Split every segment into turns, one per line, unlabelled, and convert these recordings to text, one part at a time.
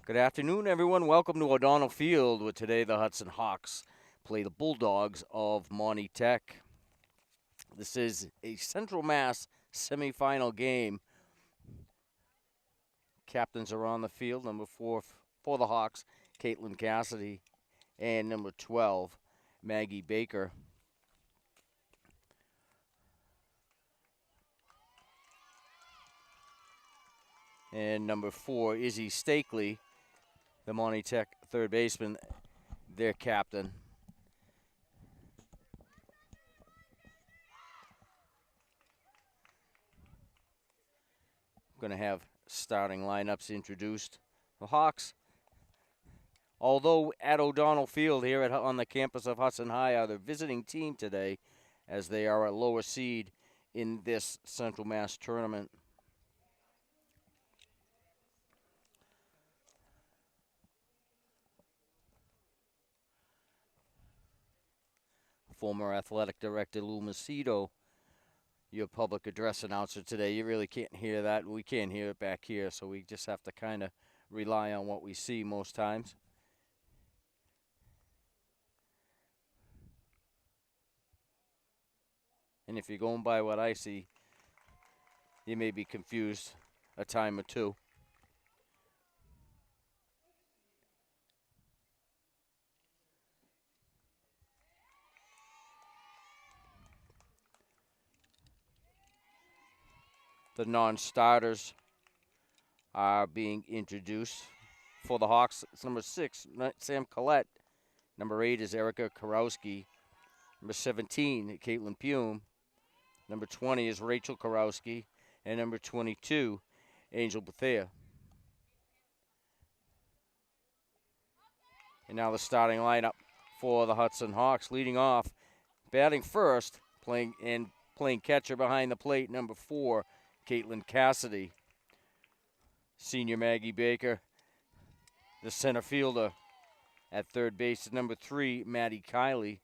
Good afternoon, everyone. Welcome to O'Donnell Field, where today the Hudson Hawks play the Bulldogs of Monty Tech. This is a Central Mass semifinal game. Captains are on the field. Number 4 for the Hawks, Caitlin Cassidy, and number 12, Maggie Baker. And number 4, Izzy Stakely, the Monty Tech third baseman, their captain. Going to have starting lineups introduced. The Hawks, although at O'Donnell Field here on the campus of Hudson High, are the visiting team today, as they are a lower seed in this Central Mass tournament. Former athletic director Lou Macedo, your public address announcer today. You really can't hear that. We can't hear it back here, so we just have to kind of rely on what we see most times. And if you're going by what I see, you may be confused a time or two. The non-starters are being introduced. For the Hawks, it's number 6, Sam Collette. Number 8 is Erica Karowski. Number 17, Caitlin Pume. Number 20 is Rachel Karowski. And number 22, Angel Bethea. And now the starting lineup for the Hudson Hawks. Leading off, batting first, playing catcher behind the plate, number 4, Caitlin Cassidy. Senior Maggie Baker, the center fielder. At third base is number 3, Maddie Kiley.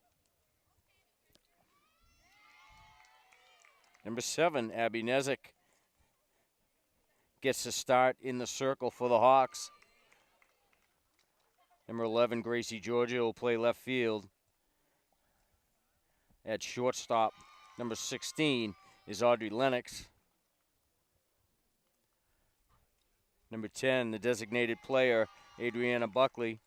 Number 7, Abby Nezik gets to start in the circle for the Hawks. Number 11, Gracie Georgia will play left field. At shortstop, number 16 is Audrey Lennox. Number 10, the designated player, Adriana Buckley.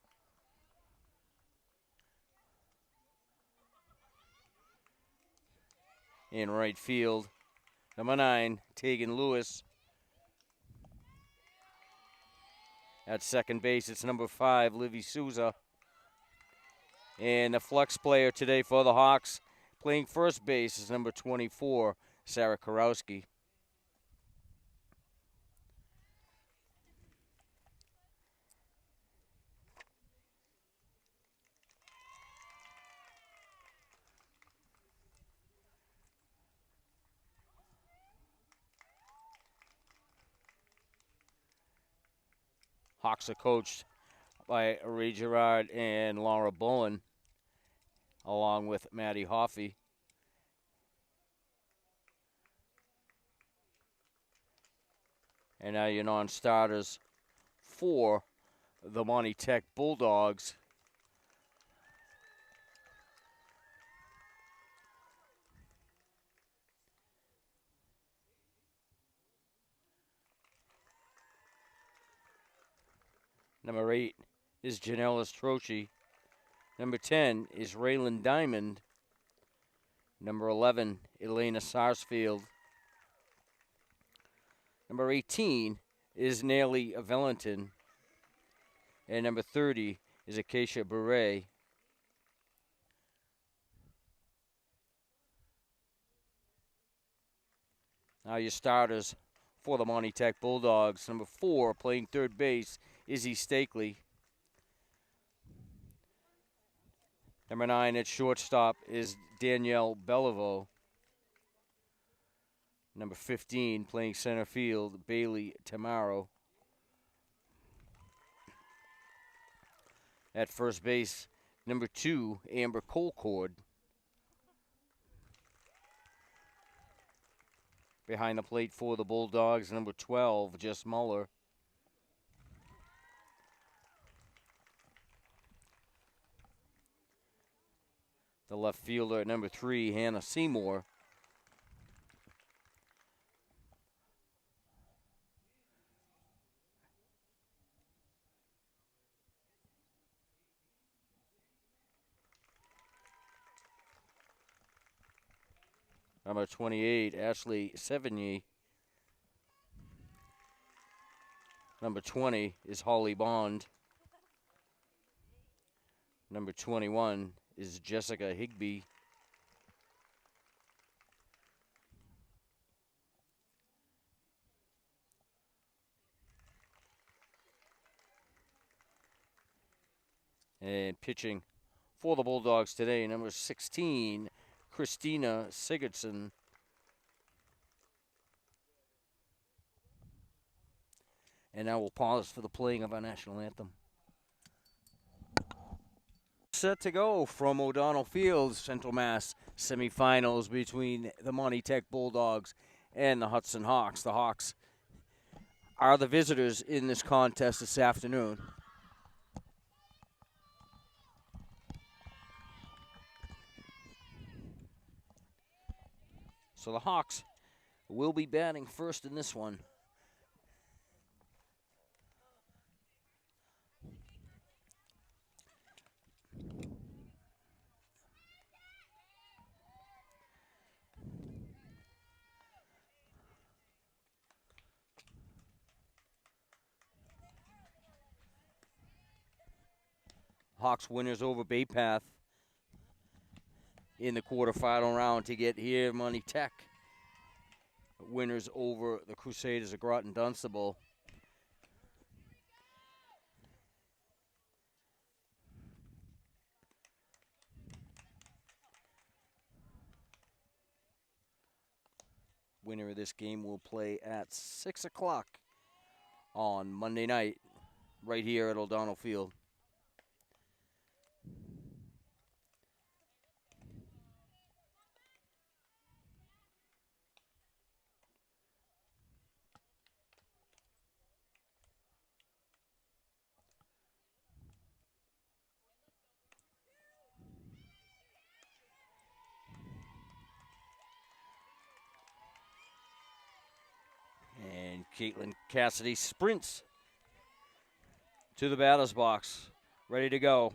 In right field, number 9, Tegan Lewis. At second base, it's number 5, Livy Souza. And the flex player today for the Hawks, playing first base, is number 24, Sarah Karowski. Hawks are coached by Ray Gerard and Laura Bowen, along with Maddie Hoffey. And now your non-starters for the Monty Tech Bulldogs. Number 8 is Janelle Estrochi. Number 10 is Raylan Diamond. Number 11, Elena Sarsfield. Number 18 is Nellie Valentin. And number 30 is Acacia Bure. Now your starters for the Monty Tech Bulldogs. Number 4, playing third base, Izzy Stakely. Number 9 at shortstop is Danielle Beliveau. Number 15, playing center field, Bailey Tamaro. At first base, number 2, Amber Colcord. Behind the plate for the Bulldogs, number 12, Jess Muller. The left fielder at number 3, Hannah Seymour. Number 28, Ashley Sevigny. Number 20 is Holly Bond. Number 21 is Jessica Higby. And pitching for the Bulldogs today, number 16, Christina Sigurdsson. And now we'll pause for the playing of our national anthem. Set to go from O'Donnell Field, Central Mass semifinals between the Monty Tech Bulldogs and the Hudson Hawks. The Hawks are the visitors in this contest this afternoon. So the Hawks will be batting first in this one. Hawks winners over Bay Path in the quarterfinal round to get here. Monty Tech winners over the Crusaders of Groton Dunstable. Winner of this game will play at 6 o'clock on Monday night right here at O'Donnell Field. And Caitlin Cassidy sprints to the batter's box, ready to go.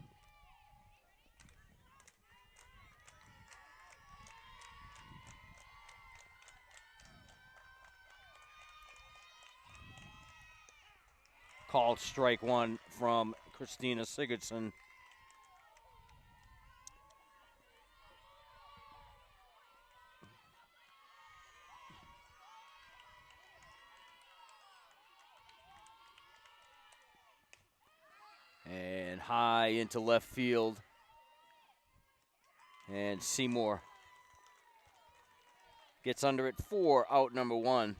Called strike one from Christina Sigurdsson. And high into left field. And Seymour gets under it for out number 1.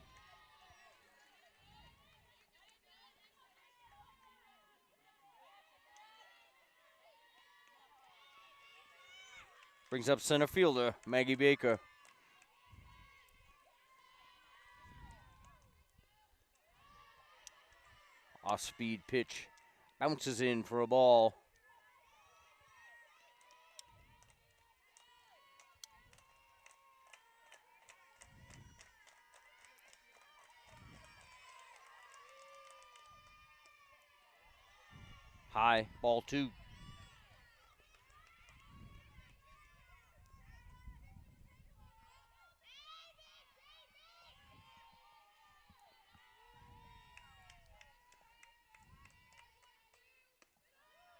Brings up center fielder Maggie Baker. Off-speed pitch. Bounces in for a ball. High, ball 2.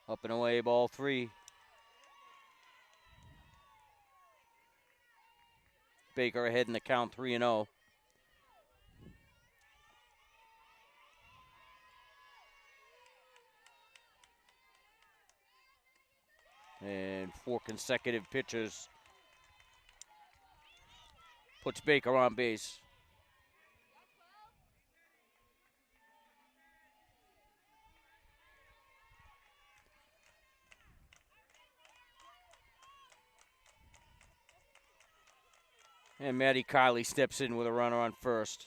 Up and away, ball 3. Baker ahead in the count, 3-0. And 4 consecutive pitches puts Baker on base. And Maddie Kiley steps in with a runner on first.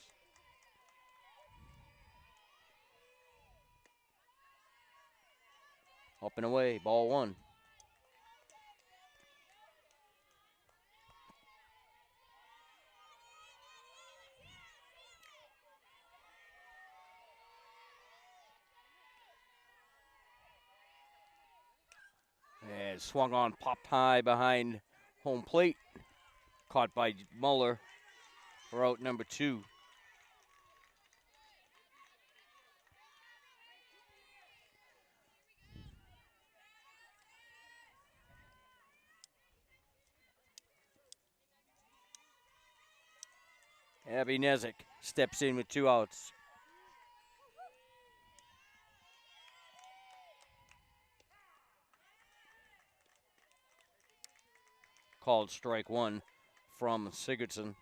Up and away, ball 1. And swung on, popped high behind home plate. Caught by Muller for out number 2. Abby Nezik steps in with 2 outs. Called strike 1 from Sigurdsson.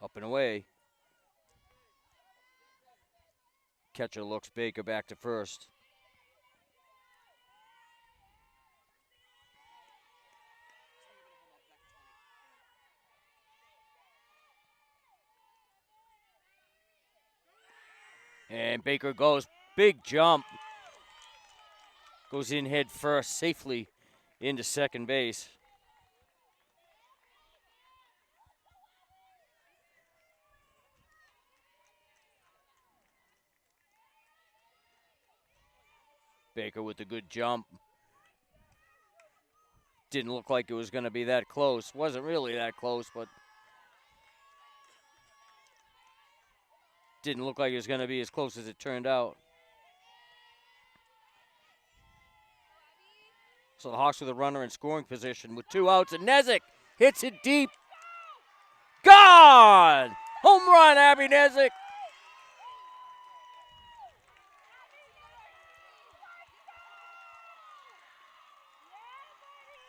Up and away. Catcher looks Baker back to first. And Baker goes, big jump. Goes in head first safely into second base. Baker with a good jump. Didn't look like it was going to be that close. Wasn't really that close, but didn't look like it was going to be as close as it turned out. So the Hawks with a runner in scoring position with 2 outs, and Nezik hits it deep. Gone! Home run, Abby Nezik.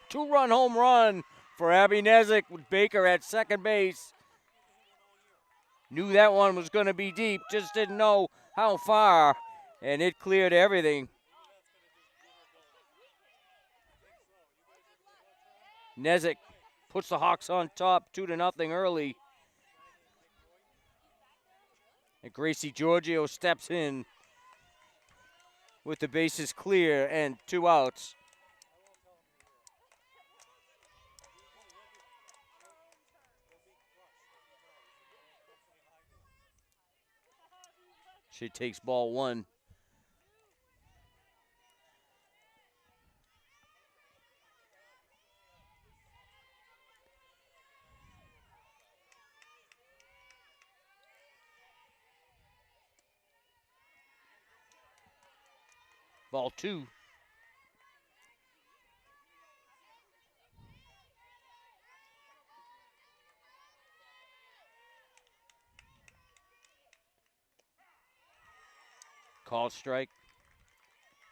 Two-run home run for Abby Nezik with Baker at second base. Knew that one was going to be deep, just didn't know how far, and it cleared everything. Nezik puts the Hawks on top 2-0 early. And Gracie Giorgio steps in with the bases clear and 2 outs. She takes ball 1. Ball 2. Called strike.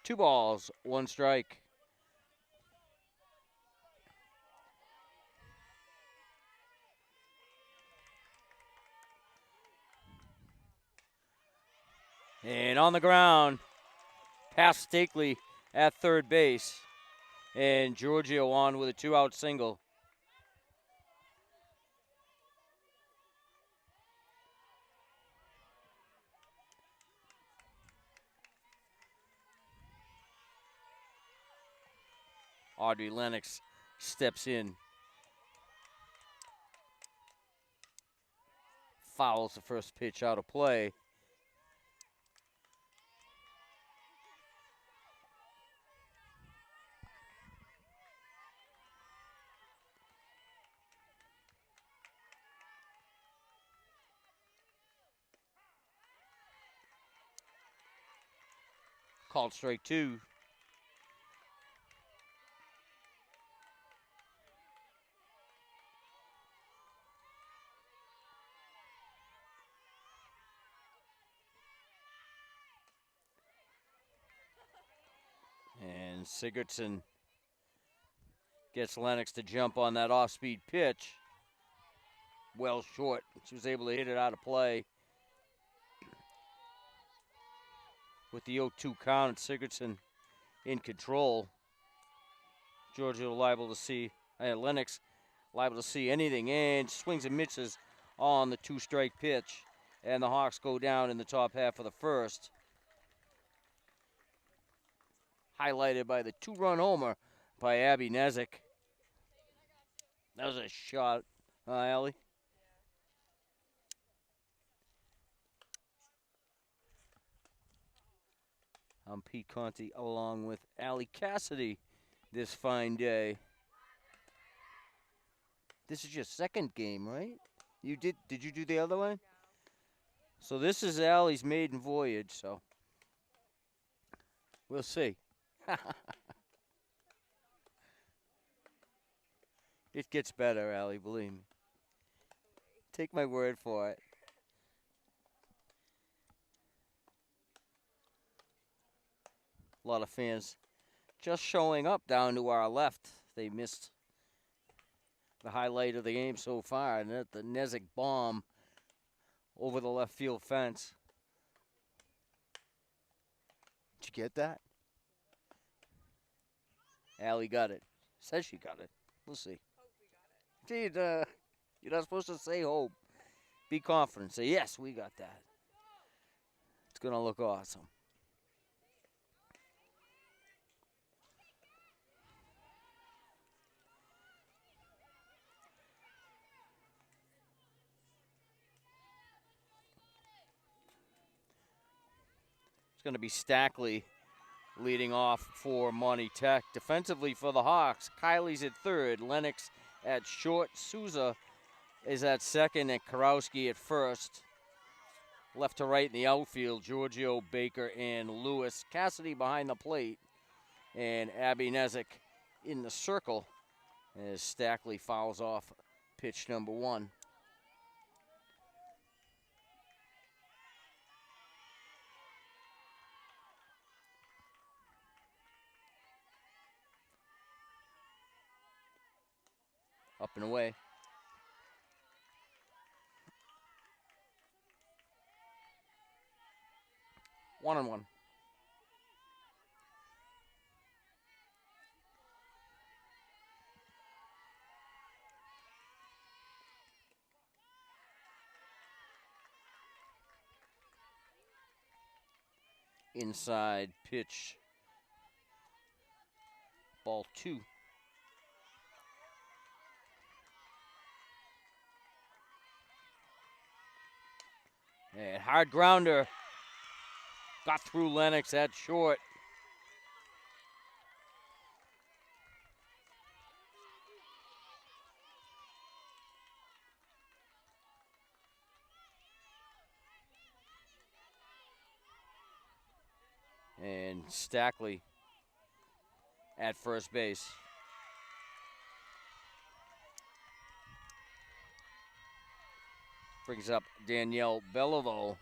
2 balls, 1 strike. And on the ground, past Stakely at third base. And Giorgio on with a 2-out single. Audrey Lennox steps in. Fouls the first pitch out of play. Called strike 2. And Sigurdsson gets Lennox to jump on that off-speed pitch. Well short. She was able to hit it out of play. With the 0-2 count, Sigurdsson in control. Giorgio liable to see, Lennox liable to see anything, and swings and misses on the 2-strike pitch. And the Hawks go down in the top half of the first. Highlighted by the 2-run homer by Abby Nezik. That was a shot, Allie? I'm Pete Conti along with Allie Cassidy this fine day. This is your second game, right? Did you do the other one? So this is Allie's maiden voyage, so we'll see. It gets better, Allie, believe me. Take my word for it. A lot of fans just showing up down to our left. They missed the highlight of the game so far, and that the Nezik bomb over the left field fence. Did you get that? Allie got it. Says she got it. We'll see. Gee, you're not supposed to say hope. Be confident. Say, yes, we got that. It's going to look awesome. It's going to be Stackley leading off for Monty Tech. Defensively for the Hawks, Kylie's at third, Lennox at short, Souza is at second, and Karowski at first. Left to right in the outfield, Giorgio, Baker, and Lewis. Cassidy behind the plate, and Abby Nezik in the circle as Stackley fouls off pitch number 1. Up and away. 1-1. Inside pitch. Ball 2. And hard grounder. Got through Lennox at short. And Stackley at first base. Brings up Danielle Beliveau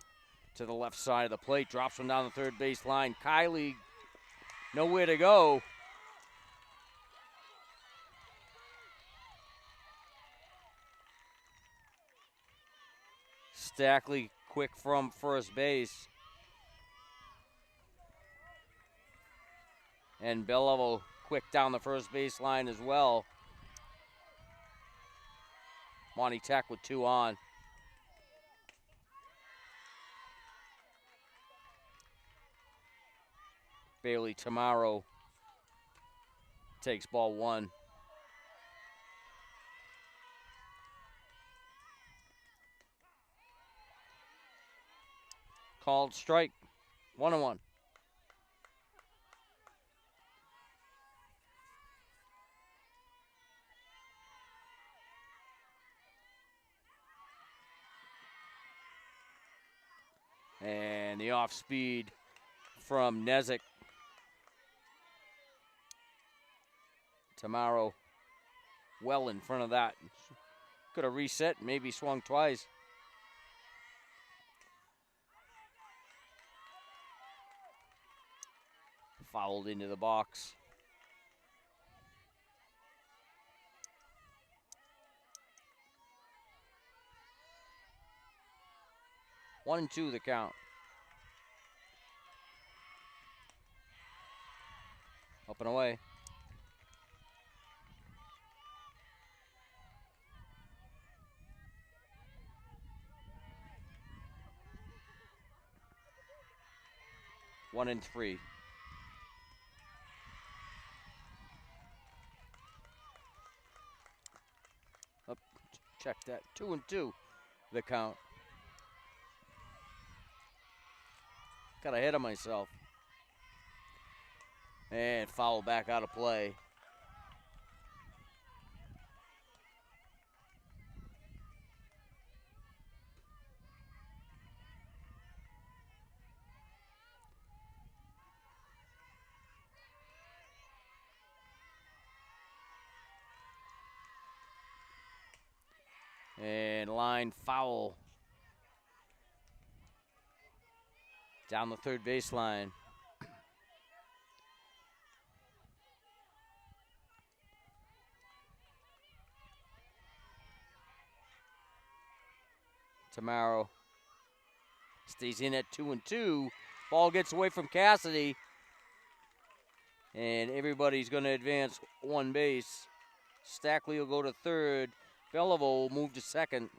to the left side of the plate. Drops one down the third base line. Kylie, nowhere to go. Stackley quick from first base. And Beliveau quick down the first base line as well. Monty Tech with 2 on. Bailey Tamaro takes ball 1. Called strike. 1-1. And the off speed from Nezik. Tamaro well in front of that. Could have reset, maybe swung twice. Fouled into the box. One and 2 the count. Up and away. One and 3. Up, check that. 2 and 2 the count. Got ahead of myself. And foul back out of play. And line foul. Down the third baseline. Tamaro stays in at 2-2. Ball gets away from Cassidy. And everybody's going to advance one base. Stackley will go to third. Beliveau will move to second.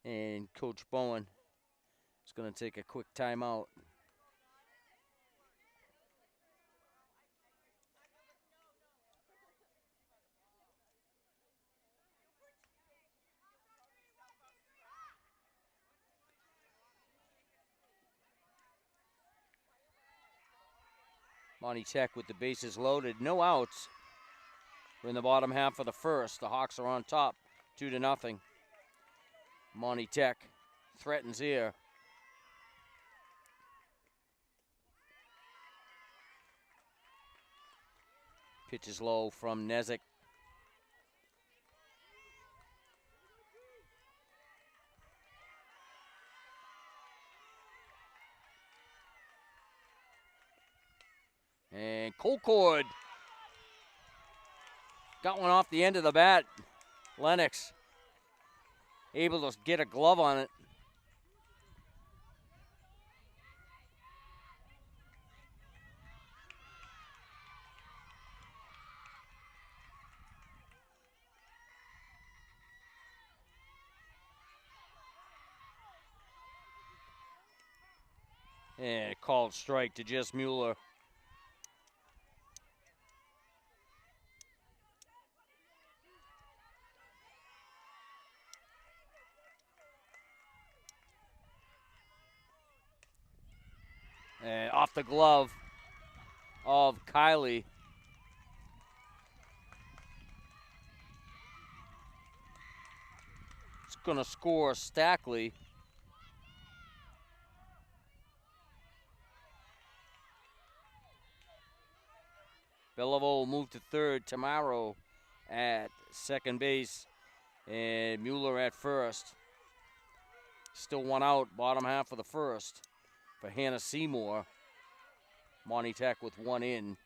And Coach Bowen is going to take a quick timeout. Monty Tech with the bases loaded, no outs. We're in the bottom half of the first. The Hawks are on top, 2-0. Monty Tech threatens here. Pitch is low from Nezik. And Colcord got one off the end of the bat. Lennox able to get a glove on it. And called strike to Jess Mueller. And off the glove of Kylie. It's going to score Stackley. Beliveau will move to third. Tamaro at second base. And Mueller at first. Still one out, bottom half of the first for Hannah Seymour. Monty Tech with one in.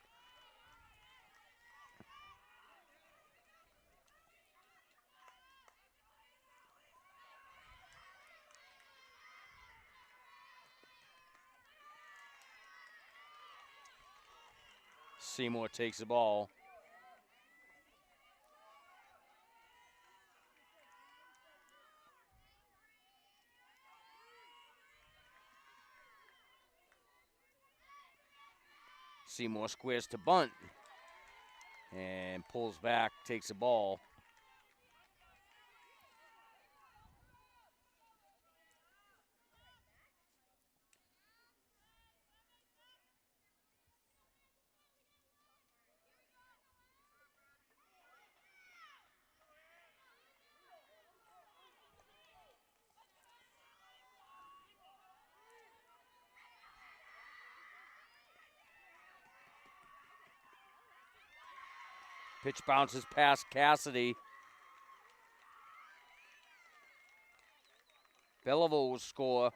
Seymour takes the ball. Seymour squares to bunt and pulls back, takes the ball. Pitch bounces past Cassidy. Beliveau will score.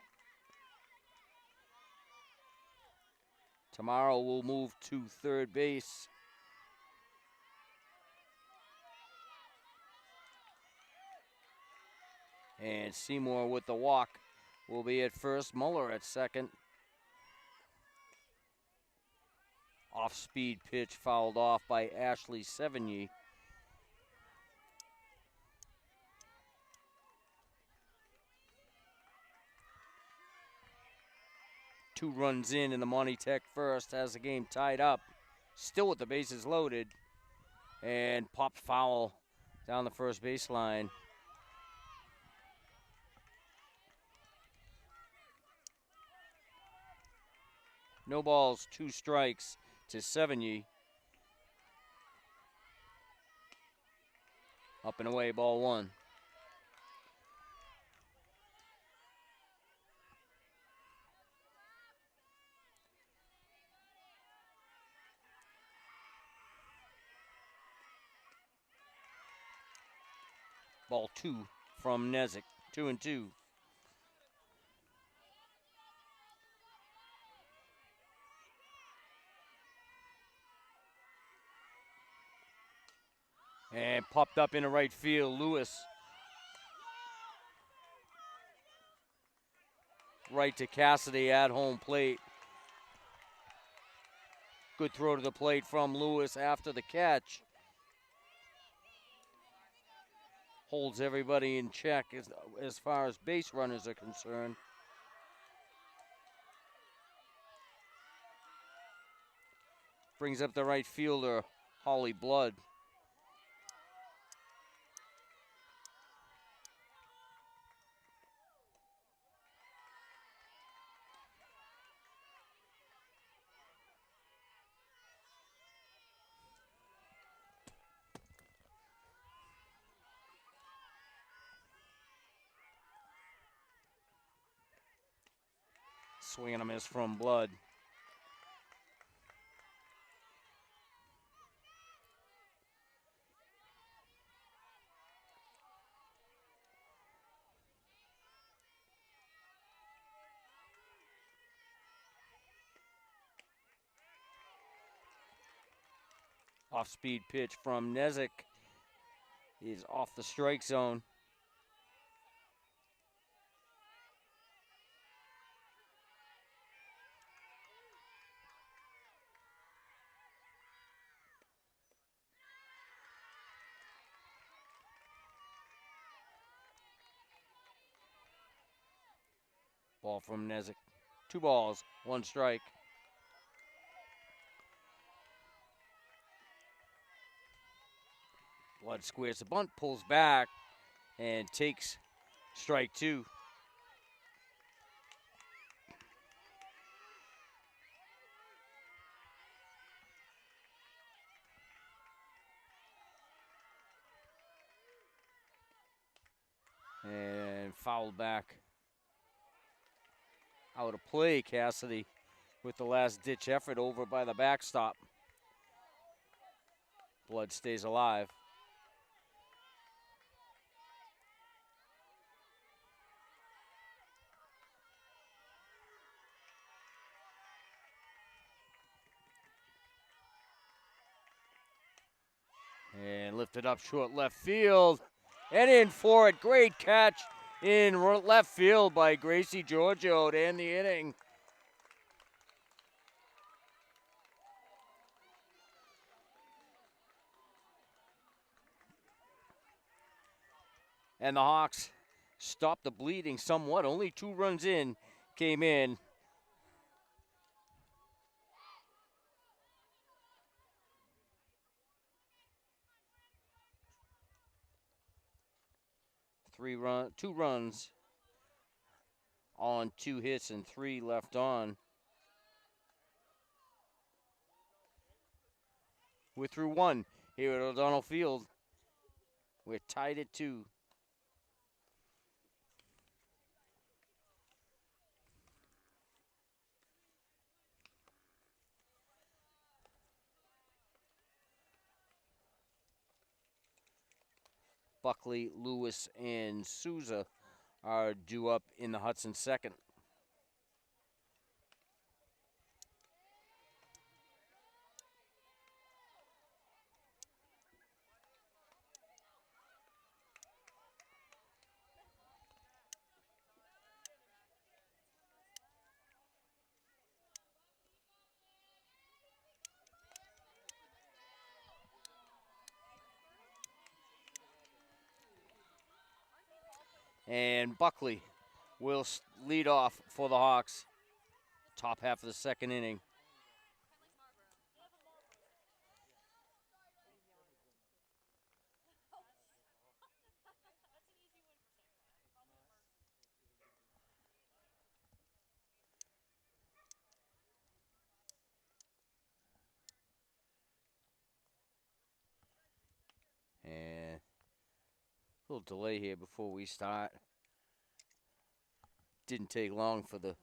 Tamaro will move to third base. And Seymour with the walk will be at first. Muller at second. Off-speed pitch fouled off by Ashley Sevigny. Two runs in the Monty Tech first has the game tied up. Still with the bases loaded. And popped foul down the first baseline. No balls, 2 strikes to Sevigny. Up and away, ball 1. Ball 2 from Nezik, 2-2. And popped up into right field, Lewis. Right to Cassidy at home plate. Good throw to the plate from Lewis after the catch. Holds everybody in check as far as base runners are concerned. Brings up the right fielder, Holly Blood. Swing and a miss from Blood. Off-speed pitch from Nezik is off the strike zone. Ball from Nezik. 2 balls, 1 strike. Blood squares the bunt, pulls back, and takes strike 2. And fouled back. Out of play, Cassidy with the last-ditch effort over by the backstop. Blood stays alive. And lifted up short left field. And in for it. Great catch in left field by Gracie Giorgio to end the inning. And the Hawks stopped the bleeding somewhat. Only 2 runs in came in. Two runs on 2 hits and 3 left on. We're through 1 here at O'Donnell Field. We're tied at 2. Buckley, Lewis, and Souza are due up in the Hudson second. And Buckley will lead off for the Hawks. Top half of the second inning. Little delay here before we start. Didn't take long for the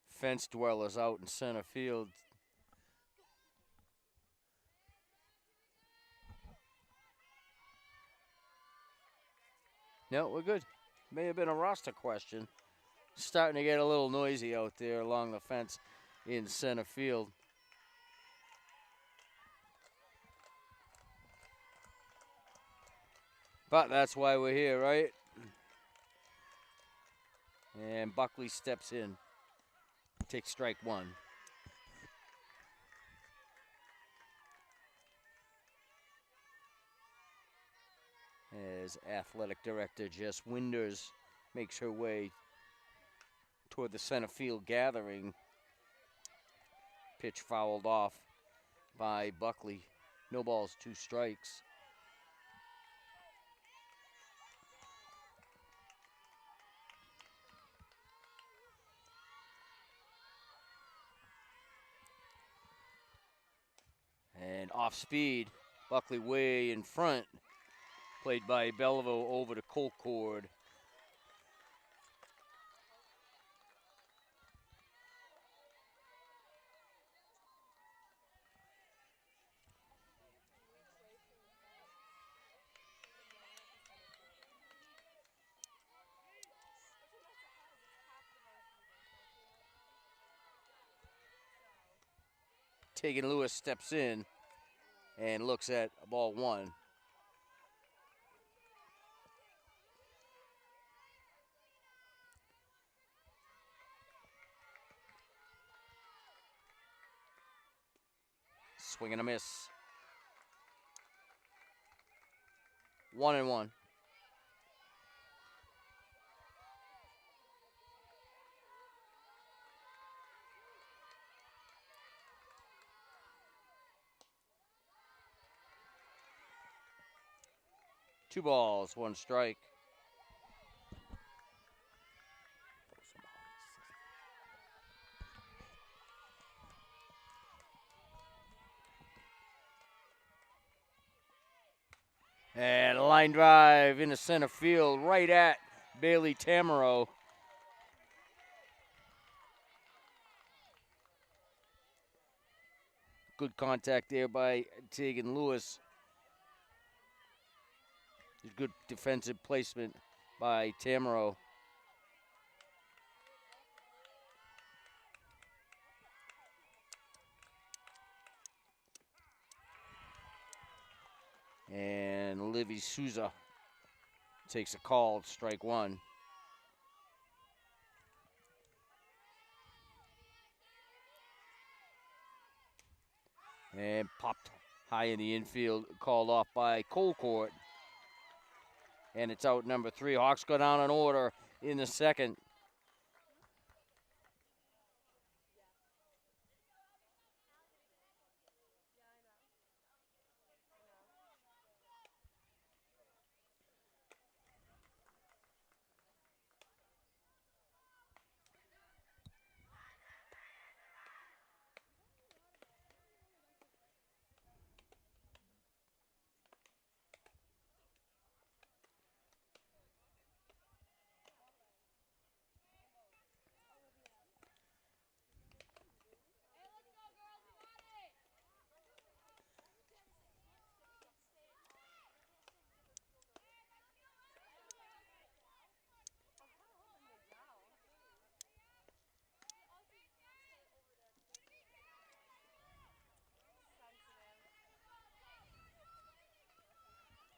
fence dwellers out in center field. No, we're good. May have been a roster question. Starting to get a little noisy out there along the fence in center field. But that's why we're here, right? And Buckley steps in. Takes strike one. As athletic director Jess Winders makes her way toward the center field gathering. Pitch fouled off by Buckley. No balls, 2 strikes. And off speed, Buckley way in front. Played by Belleville over to Colcord. Tegan Lewis steps in and looks at ball 1. Swing and a miss. 1-1. Two balls, 1 strike. And a line drive into center field right at Bailey Tamaro. Good contact there by Tegan Lewis. Good defensive placement by Tamaro. And Livy Souza takes a call, strike 1. And popped high in the infield, called off by Colcord. And it's out number 3. Hawks go down in order in the second.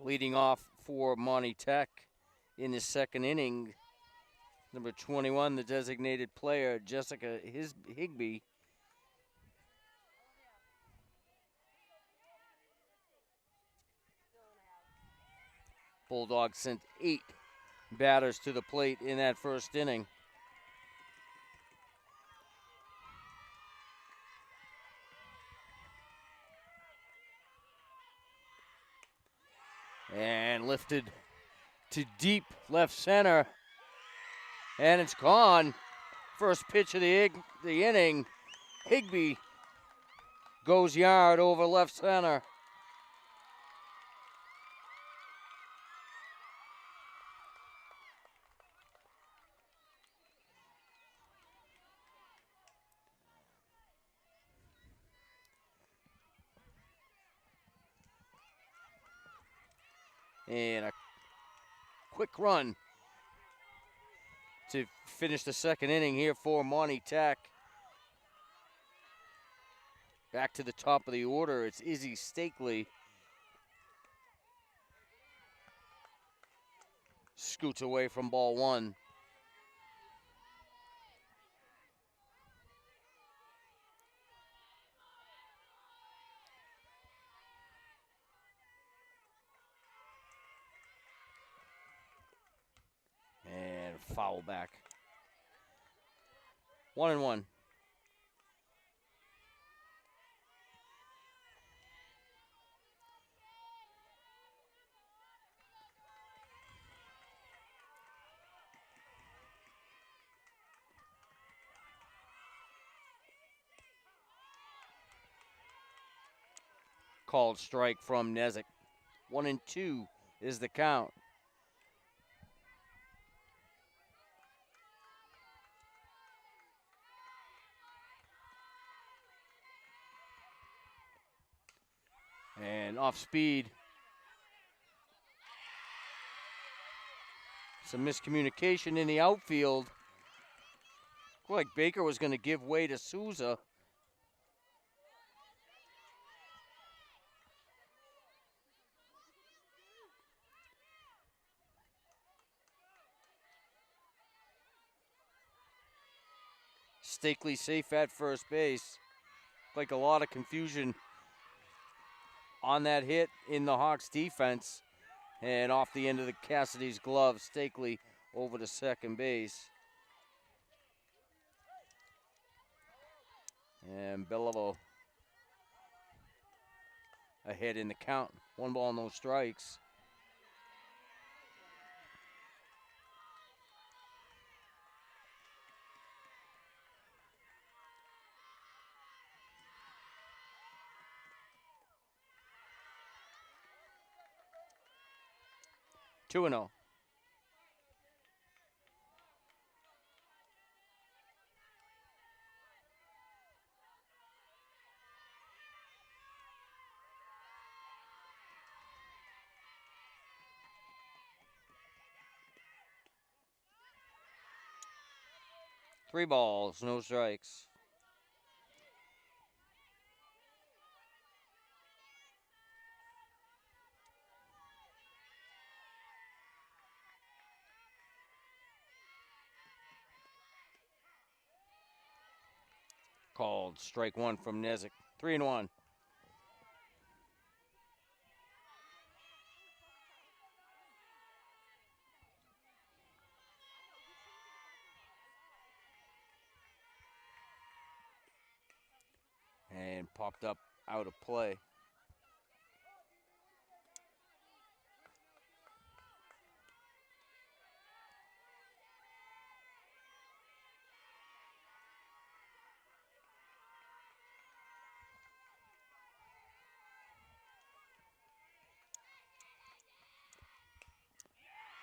Leading off for Monty Tech in the second inning, number 21, the designated player, Jessica Higby. Bulldogs sent 8 batters to the plate in that first inning. And lifted to deep left center. And it's gone. First pitch of the inning. Higby goes yard over left center. And a quick run to finish the second inning here for Monty Tech. Back to the top of the order, it's Izzy Stakely. Scoots away from ball one. And foul back. 1-1. Called strike from Nezik. 1-2 is the count. And off speed. Some miscommunication in the outfield. Looked like Baker was going to give way to Souza. Stakely safe at first base. Like a lot of confusion on that hit in the Hawks defense. And off the end of the Cassidy's glove, Stakely over to second base. And Beliveau ahead in the count. 1 ball, no strikes. Two and 0. Three balls, no strikes. Called strike one from Nezik. 3-1. And popped up out of play.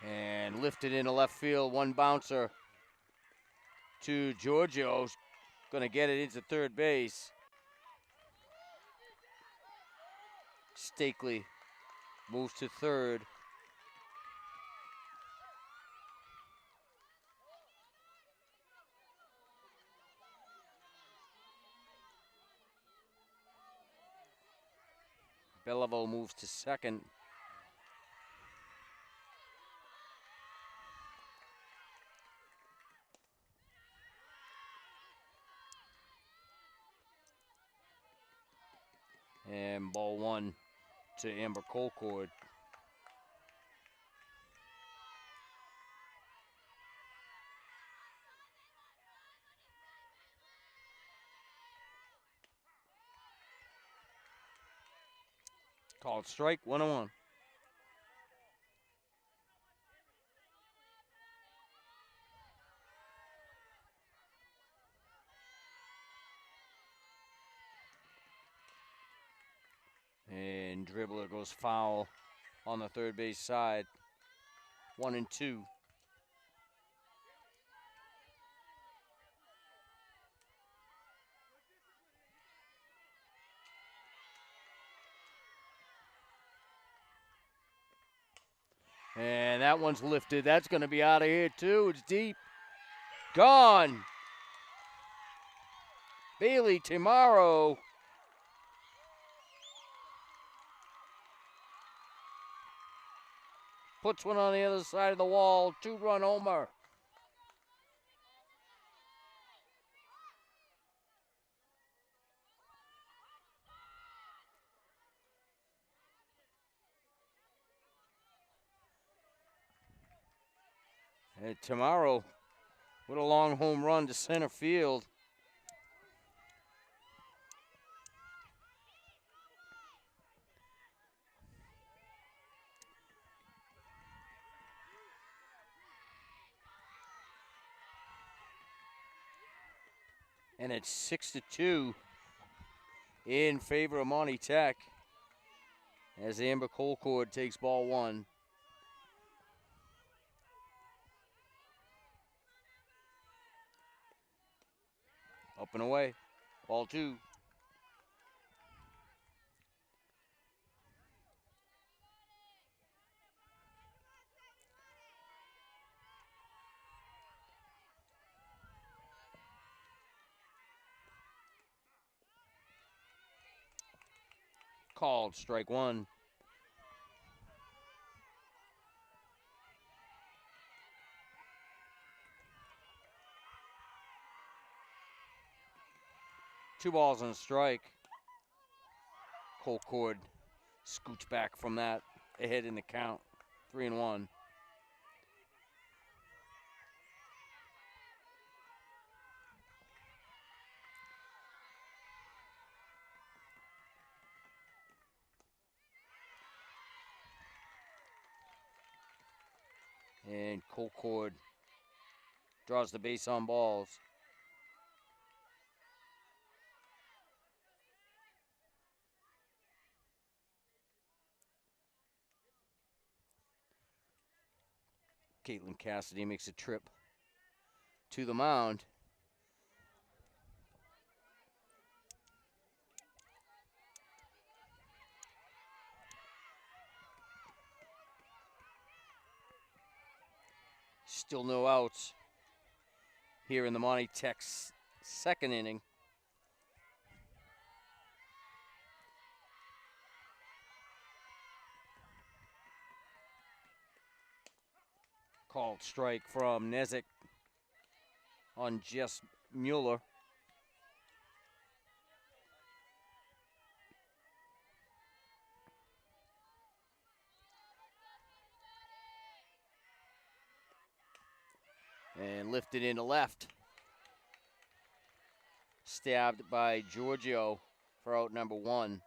And lifted into left field. One bouncer to Giorgio. Going to get it into third base. Stakely moves to third. Beliveau moves to second. And ball one to Amber Colcord. Called strike, 1-1. And dribbler goes foul on the third base side. 1-2. that one's lifted. That's going to be out of here, too. It's deep. Gone. Bailey Tomorrow. Puts one on the other side of the wall. 2-run homer. And Tomorrow with a long home run to center field. And it's 6-2 in favor of Monty Tech as Amber Colcord takes ball 1. Up and away. Ball 2. Called strike 1. Two balls and a strike. Colcord scoots back from that, ahead in the count. 3-1. And Colcord draws the base on balls. Caitlin Cassidy makes a trip to the mound. Still no outs here in the Monty Tech's second inning. Called strike from Nezik on Jess Mueller. And lifted into left. Stabbed by Giorgio for out number 1.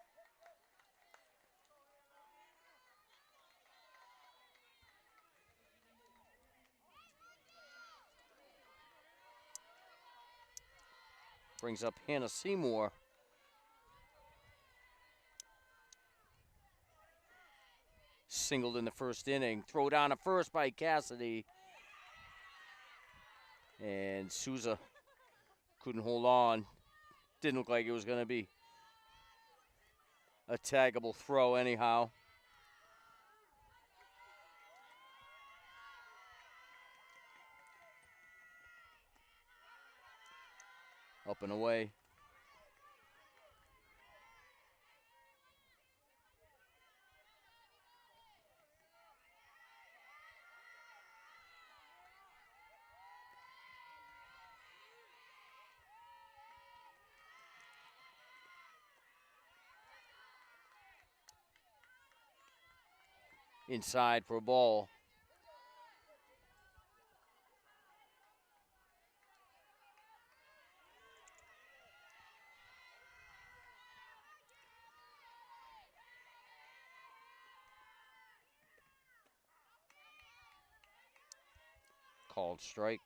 Brings up Hannah Seymour. Singled in the first inning. Throw down at first by Cassidy. And Souza couldn't hold on. Didn't look like it was going to be a taggable throw anyhow. Up and away. Inside for a ball. Called strike.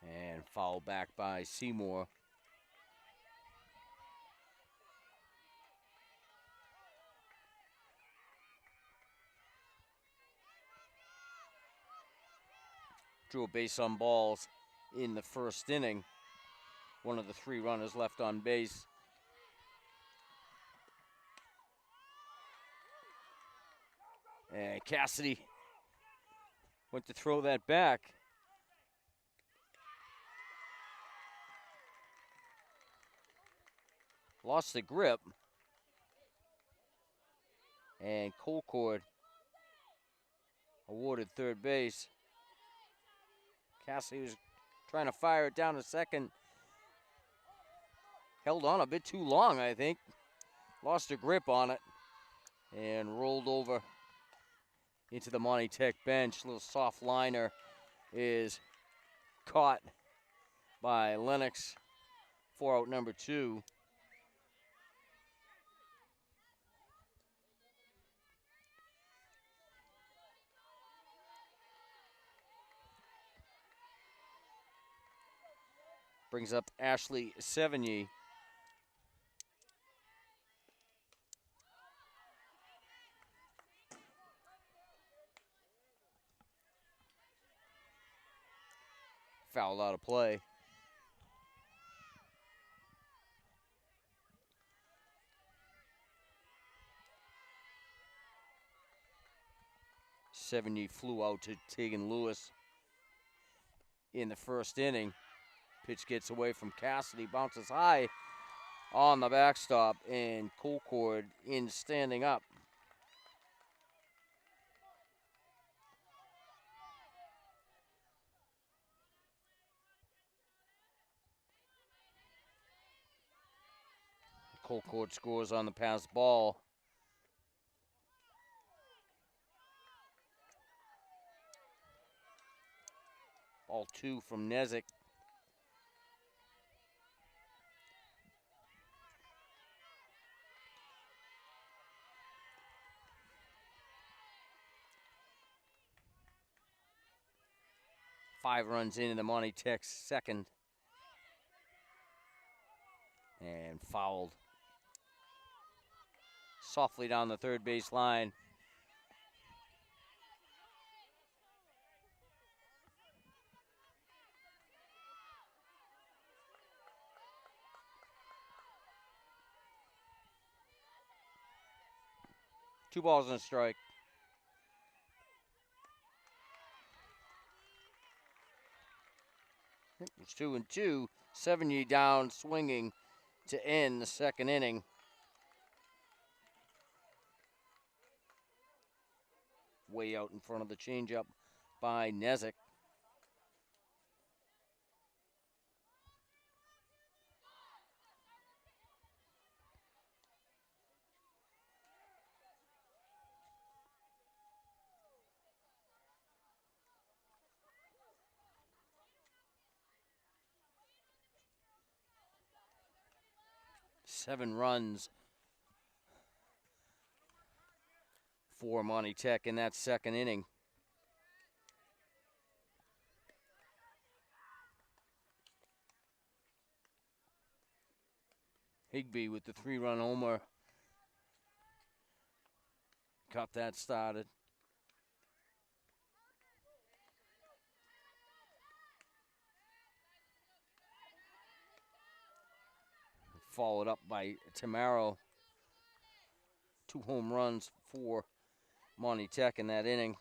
And fouled back by Seymour. drew a base on balls in the first inning. One of the 3 runners left on base. And Cassidy went to throw that back. Lost the grip. And Colcord awarded third base. Cassidy was trying to fire it down to second. Held on a bit too long, I think. Lost her grip on it and rolled over into the Monty Tech bench. Little soft liner is caught by Lennox for out number 2. Brings up Ashley Sevigny. Foul out of play. Sevigny flew out to Tegan Lewis in the first inning. Pitch gets away from Cassidy, bounces high on the backstop, and Colcord in standing up. Colcord scores on the pass ball. Ball 2 from Nezik. Five runs into the Monty Tech second. And fouled softly down the third base line. Two balls and a strike. It's 2-2. Sevigny down, swinging to end the second inning. Way out in front of the changeup by Nezik. Seven runs for Monty Tech in that second inning. Higbee with the 3-run homer got that started. Followed up by Tamaro. 2 home runs for Monty Tech in that inning.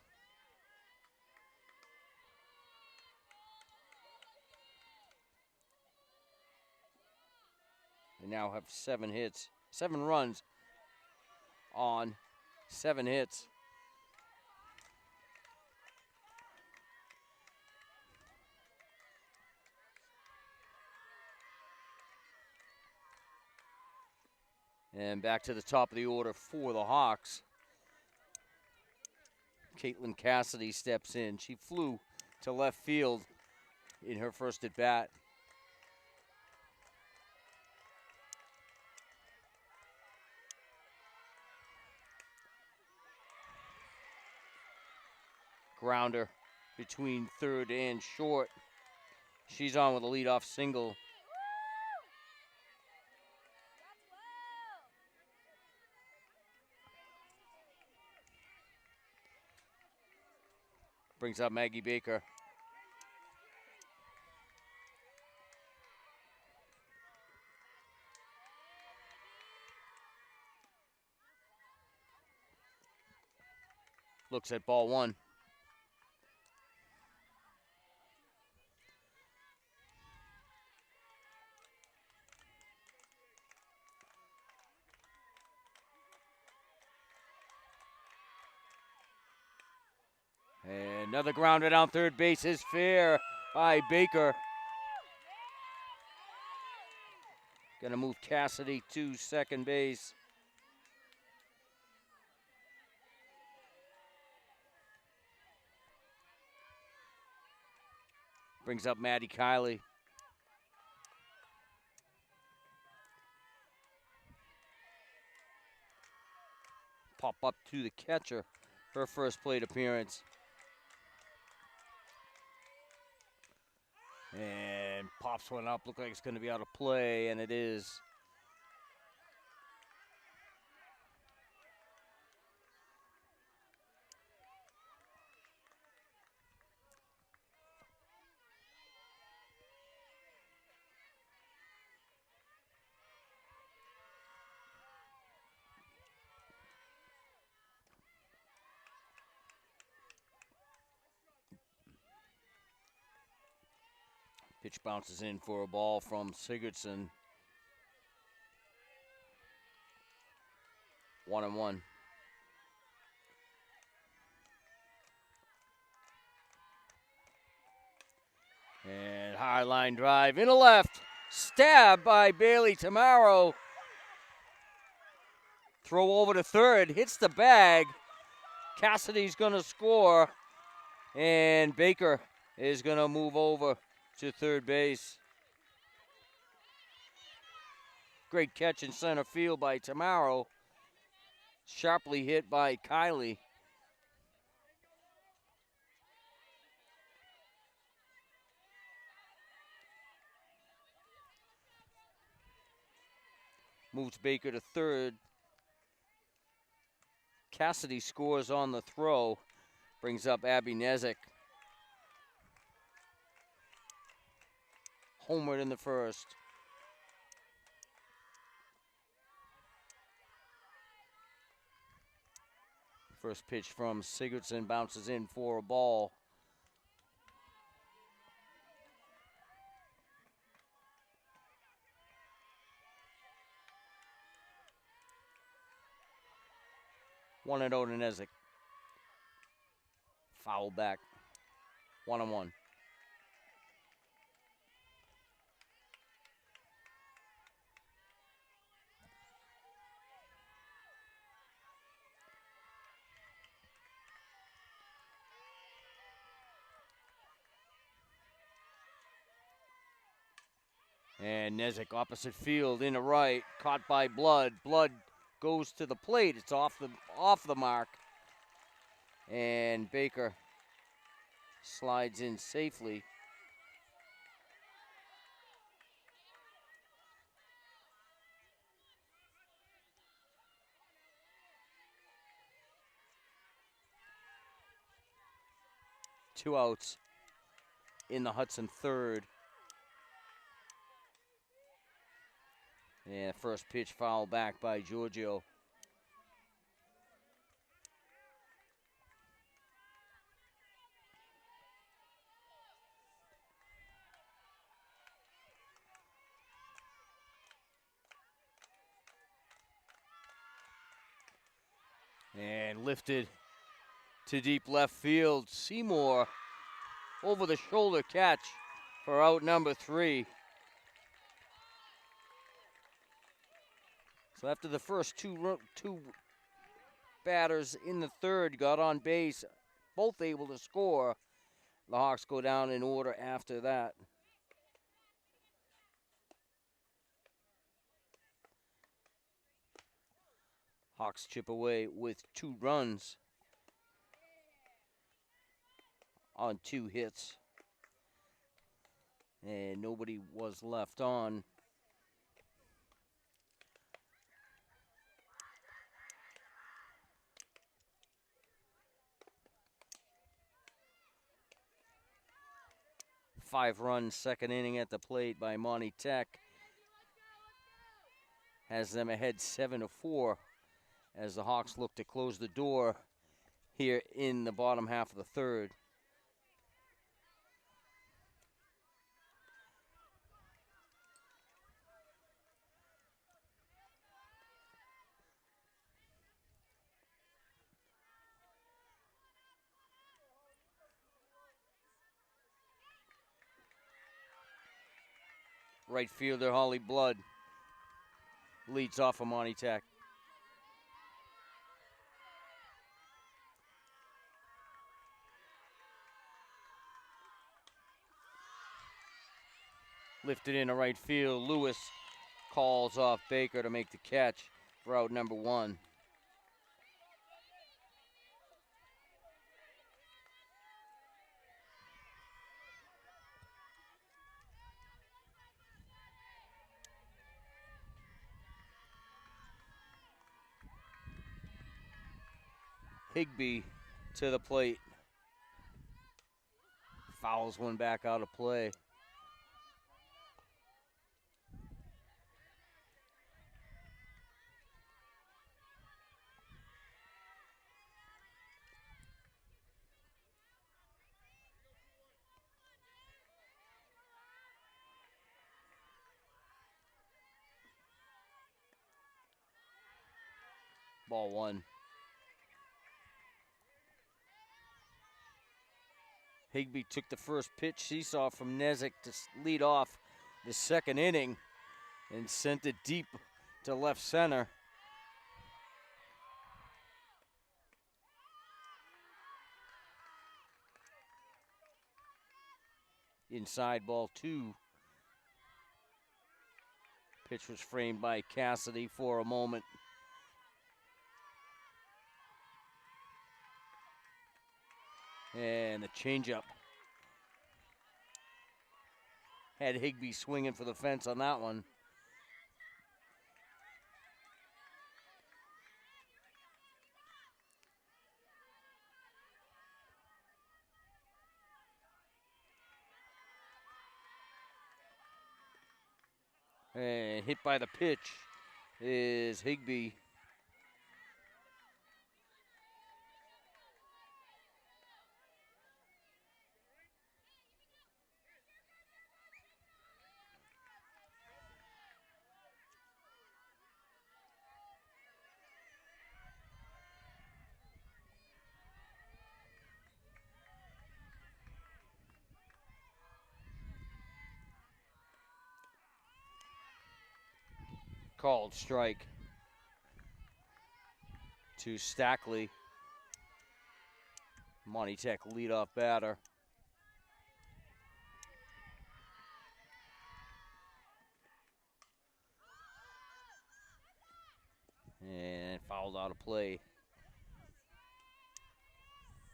They now have 7 hits, 7 runs on 7 hits. And back to the top of the order for the Hawks. Caitlin Cassidy steps in. She flew to left field in her first at bat. Grounder between third and short. She's on with a leadoff single. Brings up Maggie Baker. Looks at ball one. And another grounder down third base is fair by Baker. Gonna move Cassidy to second base. Brings up Maddie Kiley. Pop up to the catcher. Her first plate appearance. And pops one up. Look like it's going to be out of play, and it is. Pitch bounces in for a ball from Sigurdsson. 1-1. And high line drive into left. Stab by Bailey Tamaro. Throw over to third. Hits the bag. Cassidy's going to score. And Baker is going to move over to third base. Great catch in center field by Tamaro. Sharply hit by Kiley. Moves Baker to third. Cassidy scores on the throw. Brings up Abby Nezik. Homered in the first. First pitch from Sigurdsson bounces in for a ball. One and 0 to Nezik. Foul back. 1-1. And Nezik opposite field into right, caught by Blood. Blood goes to the plate. It's off the mark. And Baker slides in safely. Two outs in the Hudson third. And first pitch foul back by Giorgio. And lifted to deep left field. Seymour over the shoulder catch for out number 3. So after the first two batters in the third got on base, both able to score, the Hawks go down in order after that. Hawks chip away with 2 runs on 2 hits. And nobody was left on. Five-run second inning at the plate by Monty Tech has them ahead 7-4 as the Hawks look to close the door here in the bottom half of the third. Right fielder Holly Blood leads off of Monty Tech. Lifted into right field. Lewis calls off Baker to make the catch for out number 1. Higbee to the plate. Fouls one back out of play. Ball 1. Higbee took the first pitch he saw from Nezik to lead off the second inning and sent it deep to left center. Inside ball 2. Pitch was framed by Cassidy for a moment. And the changeup. Had Higbee swinging for the fence on that one. And hit by the pitch is Higbee. Called strike to Stackley. Monty Tech leadoff batter. And fouled out of play.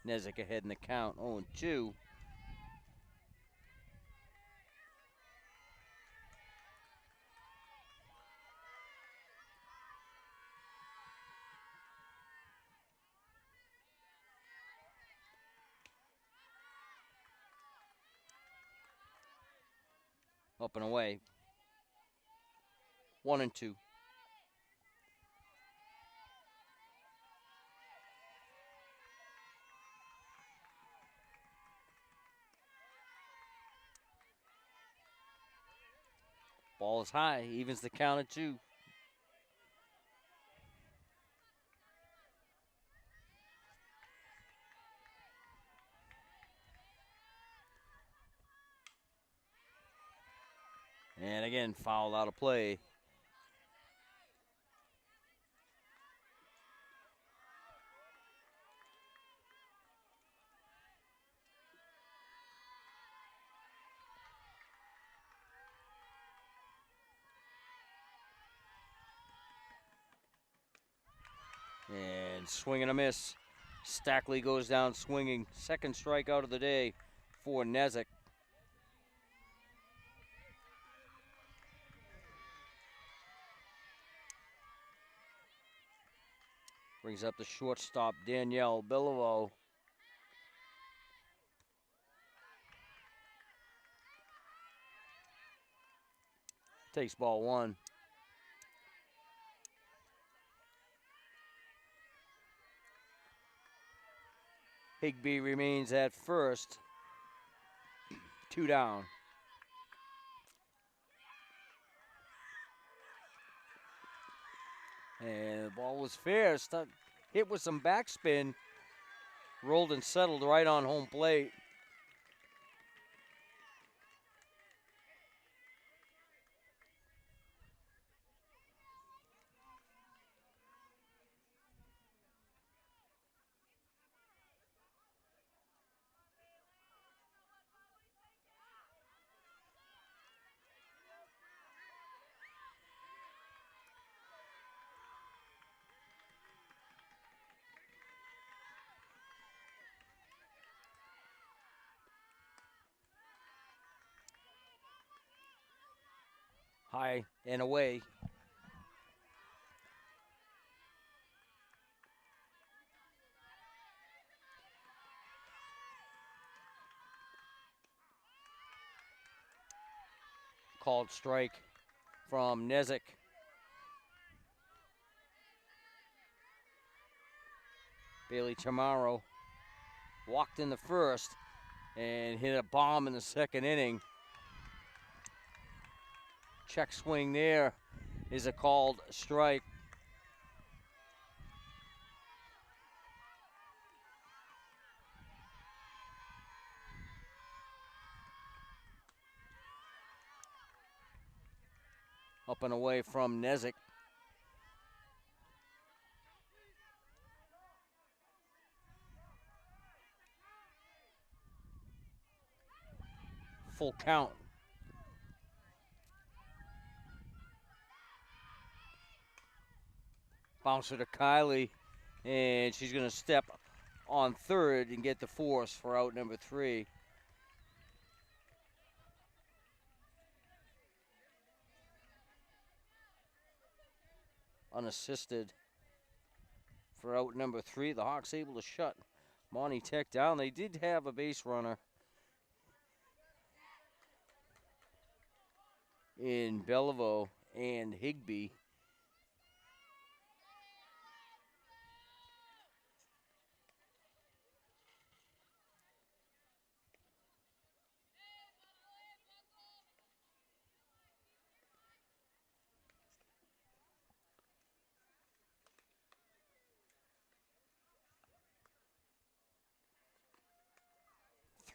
Nezik ahead in the count, 0-2. Up and away. 1-2. Ball is high, evens the count at 2. And again, fouled out of play. And swing and a miss. Stackley goes down swinging. Second strikeout of the day for Nezik. Brings up the shortstop, Danielle Beliveau. Takes ball 1. Higbee remains at first. 2 down. And the ball was fair. Hit with some backspin. Rolled and settled right on home plate. High and away. Called strike from Nezik. Bailey Chamorro walked in the first and hit a bomb in the second inning. Check swing there is a called strike. Up and away from Nezik. Full count. Bouncer to Kylie, and she's going to step on third and get the force for out number 3. Unassisted for out number 3. The Hawks able to shut Monty Tech down. They did have a base runner in Bellevue and Higbee.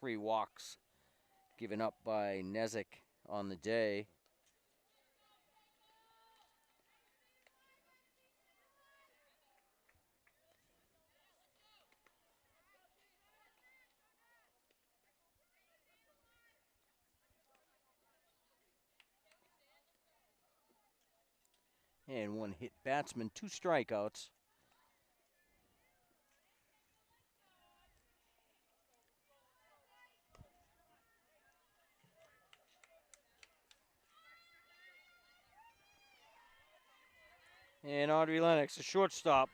Three walks given up by Nezik on the day. And one hit batsman, 2 strikeouts. And Audrey Lennox, the shortstop,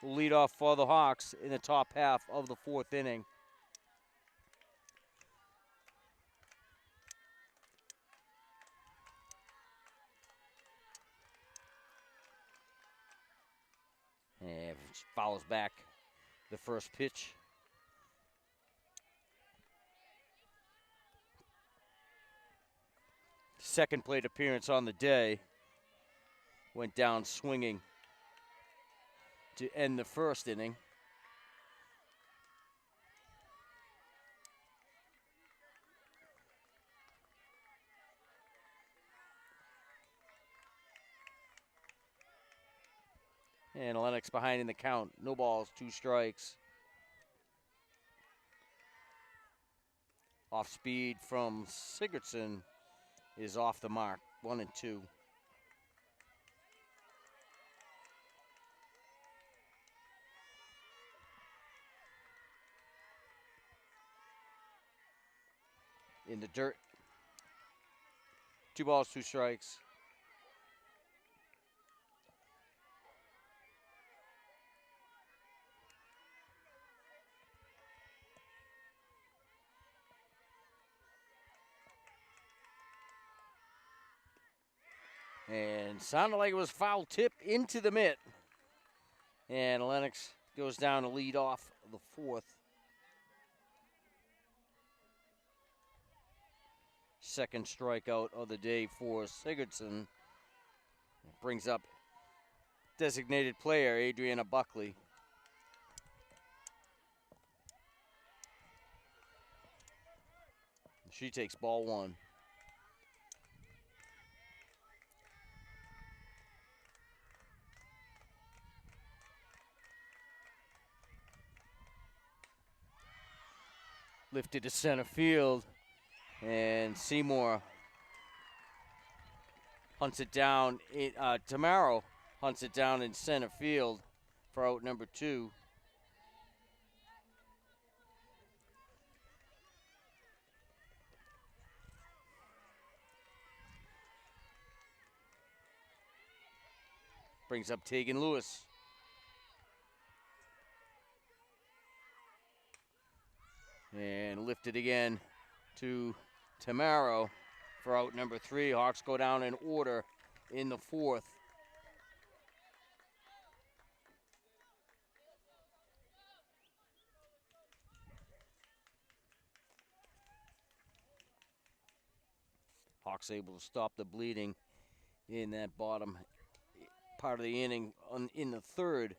will lead off for the Hawks in the top half of the 4th inning. And fouls back the first pitch. Second plate appearance on the day. Went down swinging to end the first inning. And Lennox behind in the count. No balls, 2 strikes. Off speed from Sigurdsson is off the mark. 1-2. In the dirt. 2 balls, 2 strikes. And sounded like it was foul tip into the mitt. And Lennox goes down to lead off of the fourth. Second strikeout of the day for Sigurdsson. Brings up designated player Adriana Buckley. She takes ball one. Lifted to center field, and Seymour hunts it down. Tamaro hunts it down in center field for out number 2. Brings up Tegan Lewis. And lifted again to Tamaro for out number 3. Hawks go down in order in the fourth. Hawks able to stop the bleeding in that bottom part of the inning in the third,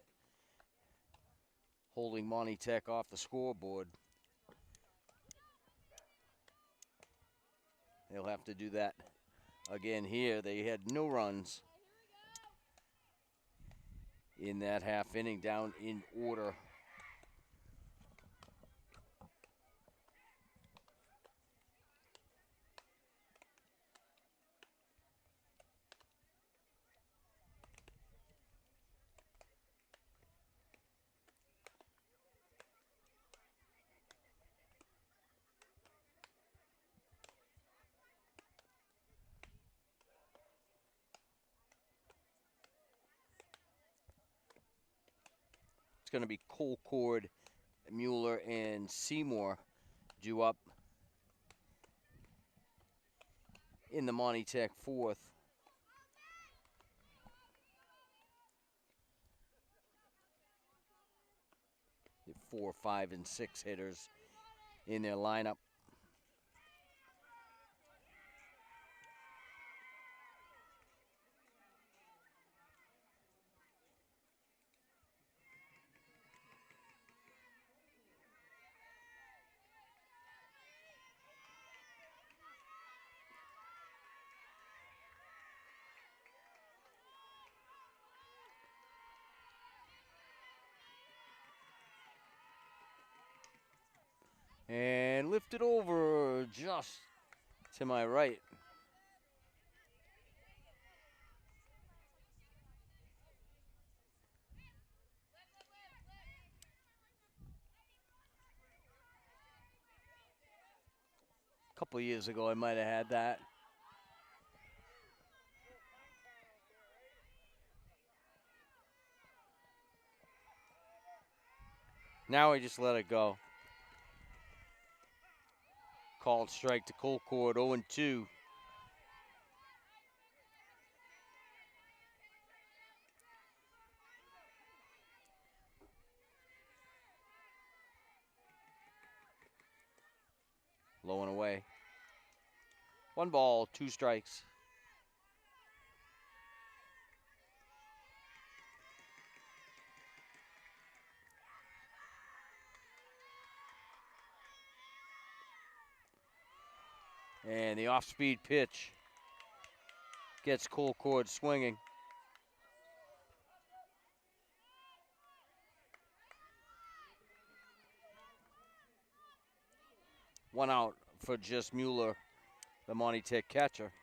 holding Monty Tech off the scoreboard. They'll have to do that again here. They had no runs in that half inning, down in order. It's going to be Colcord, Mueller, and Seymour due up in the Monty Tech fourth. The 4, 5, and 6 hitters in their lineup. And lifted over just to my right. A couple years ago, I might have had that. Now I just let it go. Called strike to Colcord, 0-2. Low and away. 1 ball, 2 strikes. And the off-speed pitch gets Colcord swinging. One out for just Mueller, the Monty Tech catcher.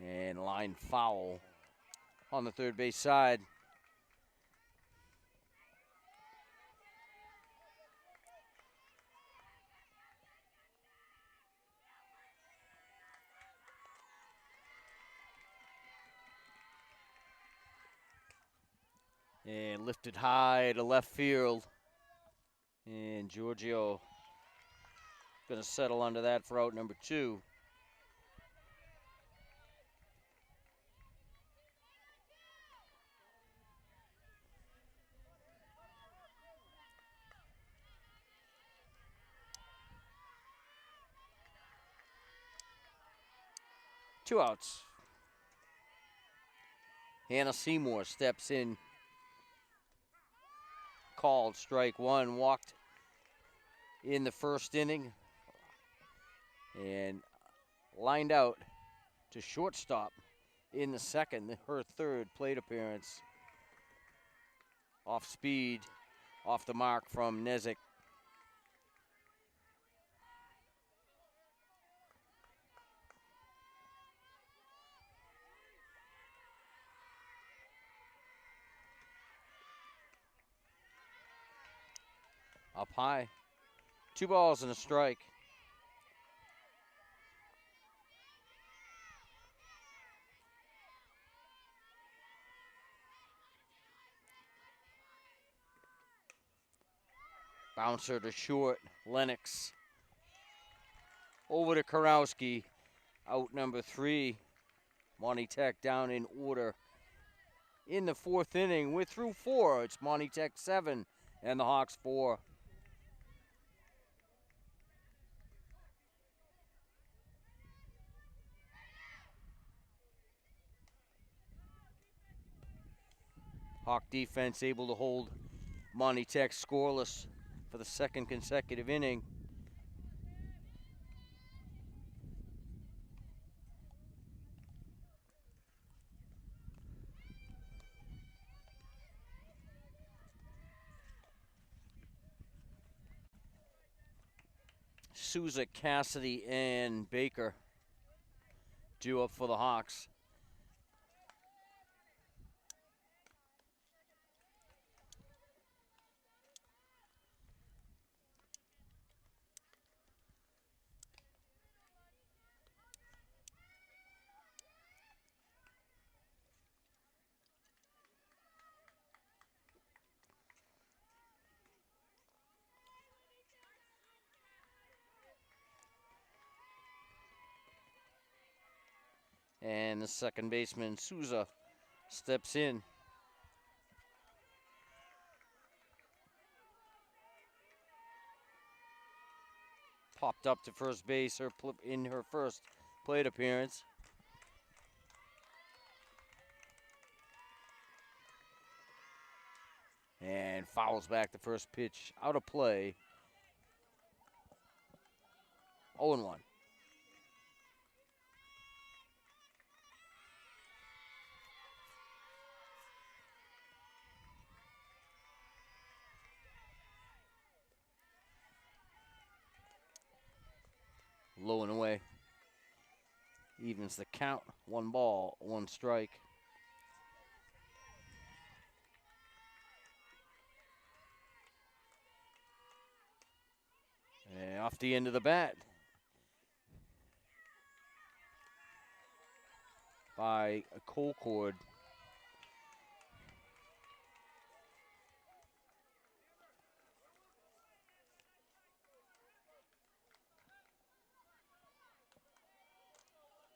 And line foul on the third base side. And lifted high to left field. And Giorgio going to settle under that for out number 2. 2 outs. Hannah Seymour steps in. Called strike one, walked in the first inning and lined out to shortstop in the second, her third plate appearance. Off speed, off the mark from Nezik. Up high, 2 balls and a strike. Bouncer to short, Lennox. Over to Karowski, out number 3. Monty Tech down in order. In the 4th inning, we're through 4. It's Monty Tech 7 and the Hawks 4. Hawk defense able to hold Monty Tech scoreless for the second consecutive inning. Souza, Cassidy, and Baker due up for the Hawks. And the second baseman, Souza, steps in. Popped up to first base in her first plate appearance. And fouls back the first pitch, out of play. 0-1. Low and away. Evens the count. 1 ball, 1 strike. And off the end of the bat by a Colcord.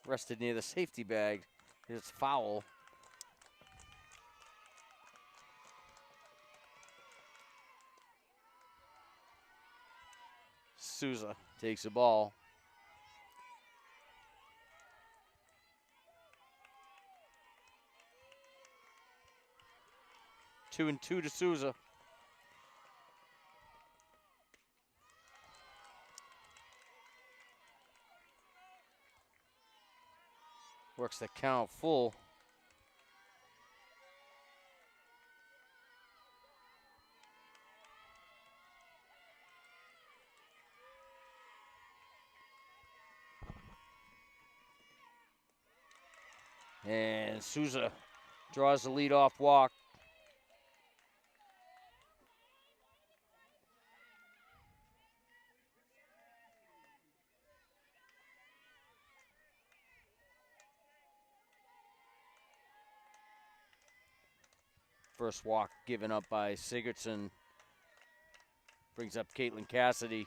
Rested near the safety bag. It's foul. Souza takes the ball. Two and two to Souza. Works the count full. And Souza draws the leadoff walk. First walk given up by Sigurdsson. Brings up Caitlin Cassidy.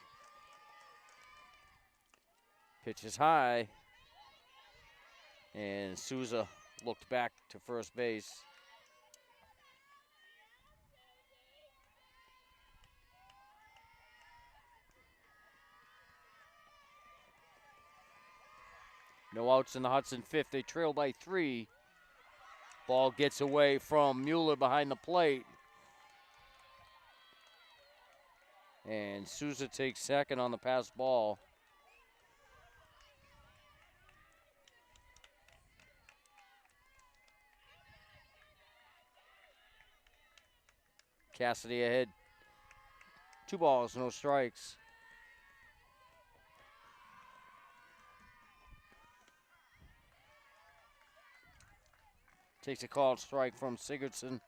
Pitch is high. And Souza looked back to first base. No outs in the Hudson fifth. They trail by 3. Ball gets away from Mueller behind the plate. And Souza takes second on the pass ball. Cassidy ahead. 2 balls, no strikes. Takes a called strike from Sigurdsson.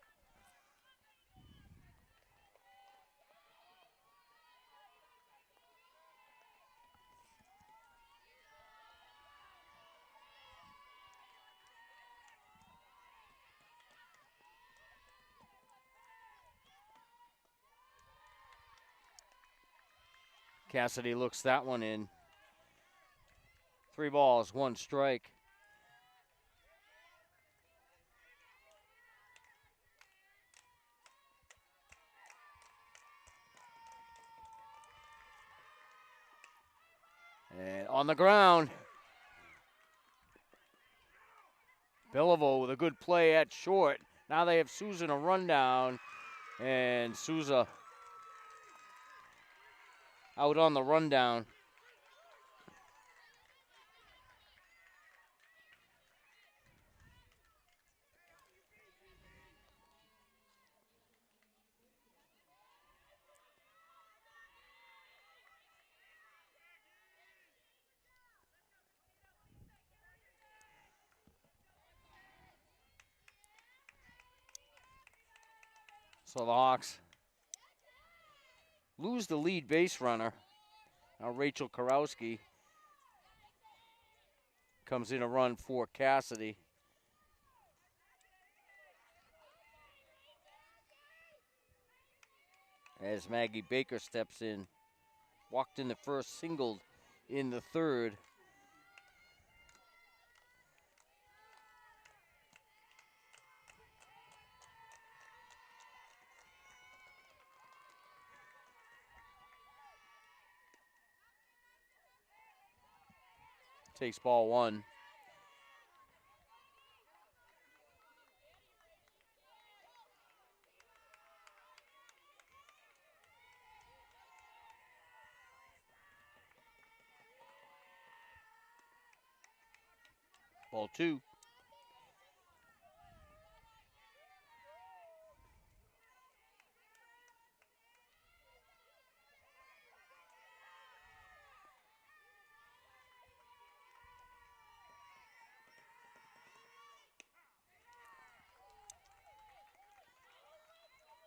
Cassidy looks that one in. 3 balls, 1 strike. And on the ground, Beliveau with a good play at short. Now they have Souza in a rundown, and Souza out on the rundown. So the Hawks lose the lead base runner. Now Rachel Karowski comes in a run for Cassidy. As Maggie Baker steps in. Walked in the first, singled in the third. Takes ball 1. Ball 2.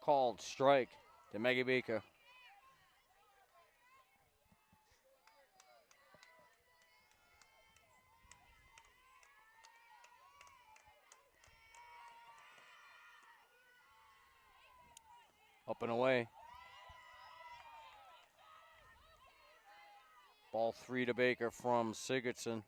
Called strike to Maggie Baker. Up and away. Ball 3 to Baker from Sigurdsson.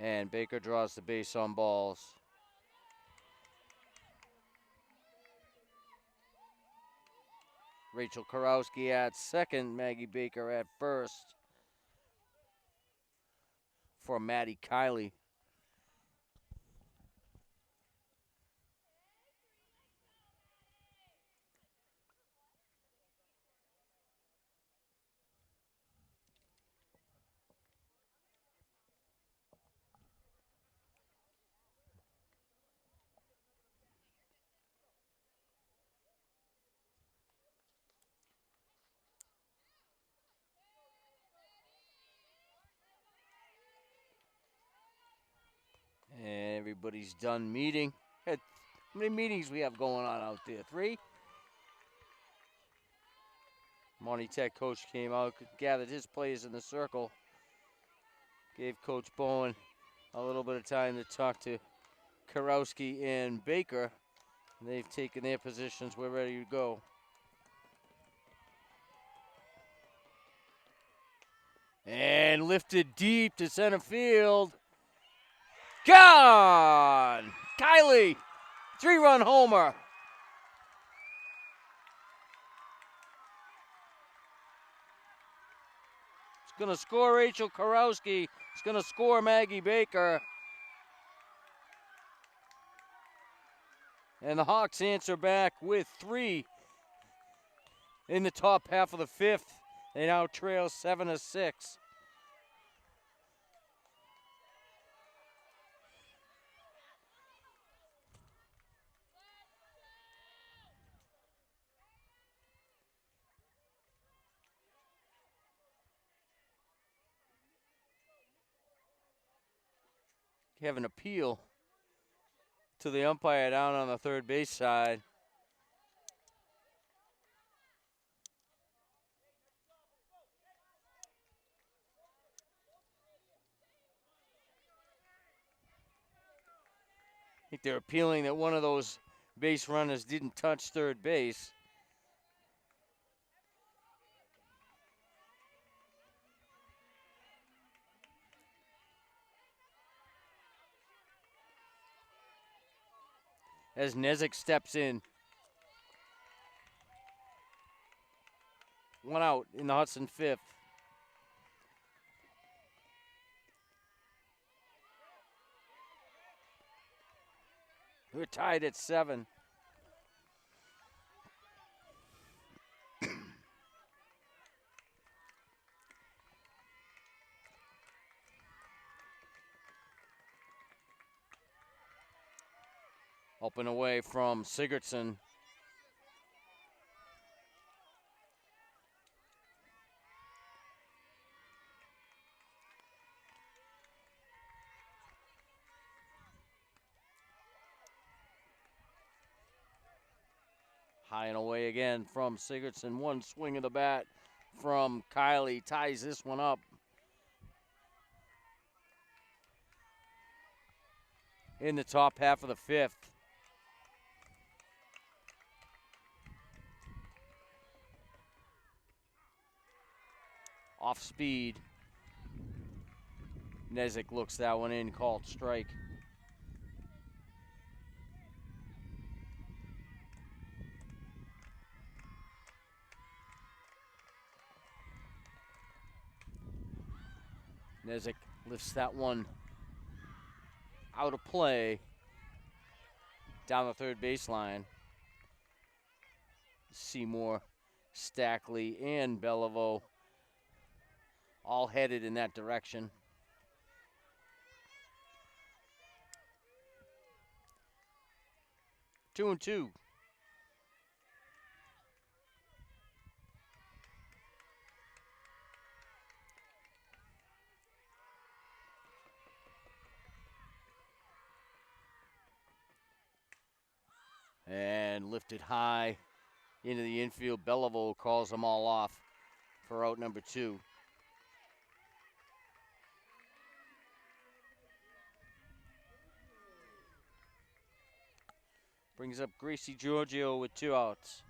And Baker draws the base on balls. Rachel Karowski at second, Maggie Baker at first for Maddie Kiley. And everybody's done meeting. How many meetings we have going on out there? 3? Monty Tech coach came out, gathered his players in the circle, gave Coach Bowen a little bit of time to talk to Karowski and Baker. They've taken their positions. We're ready to go. And lifted deep to center field. Gone! Kylie, 3-run homer. It's going to score Rachel Karowski. It's going to score Maggie Baker. And the Hawks answer back with 3 in the top half of the 5th. They now trail 7-6. You have an appeal to the umpire down on the third base side. I think they're appealing that one of those base runners didn't touch third base. As Nezik steps in. 1 out in the Hudson 5th. We're tied at 7. Open away from Sigurdsson. High and away again from Sigurdsson. One swing of the bat from Kylie ties this one up. In the top half of the 5th. Off speed. Nezik looks that one in, called strike. Nezik lifts that one out of play down the third baseline. Seymour, Stackley, and Beliveau all headed in that direction. Two and two. And lifted high into the infield. Beliveau calls them all off for out number 2. Brings up Gracie Giorgio with 2 outs.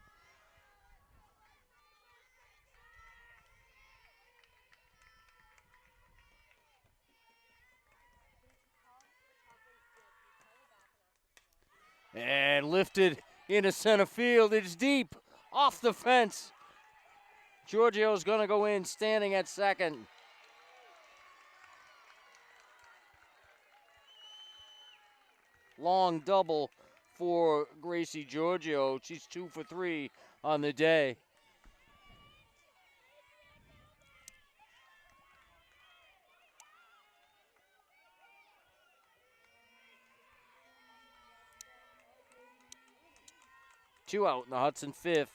And lifted into center field. It's deep off the fence. Giorgio's going to go in standing at second. Long double for Gracie Giorgio. She's 2 for 3 on the day. Two out in the Hudson 5th.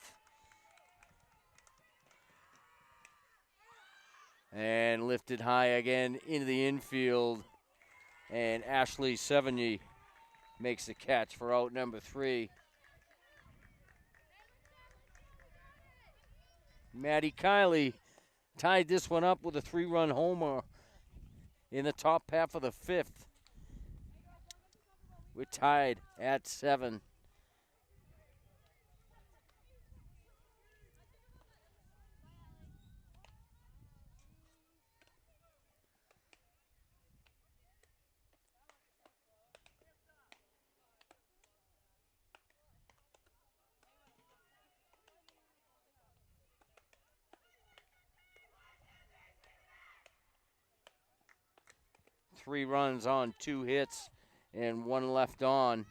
And lifted high again into the infield. And Ashley Sevigny makes the catch for out number 3. Maddie Kiley tied this one up with a 3-run homer in the top half of the 5th. We're tied at 7. 3 runs on 2 hits and 1 left on.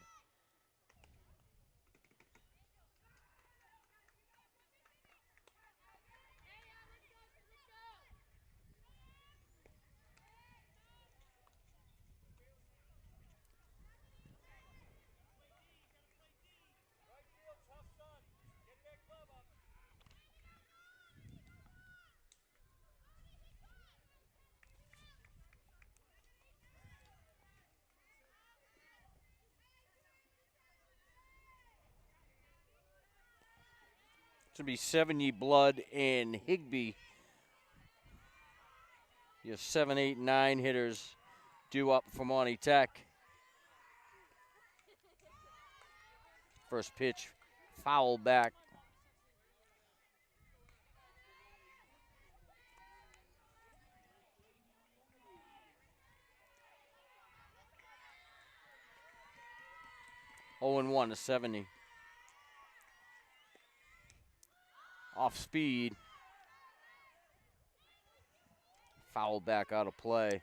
It's going to be 70 Blood and Higbee. Your 7, 8, 9 hitters due up for Monty Tech. First pitch, foul back. Oh and 1 to 70. Off speed. Foul back out of play.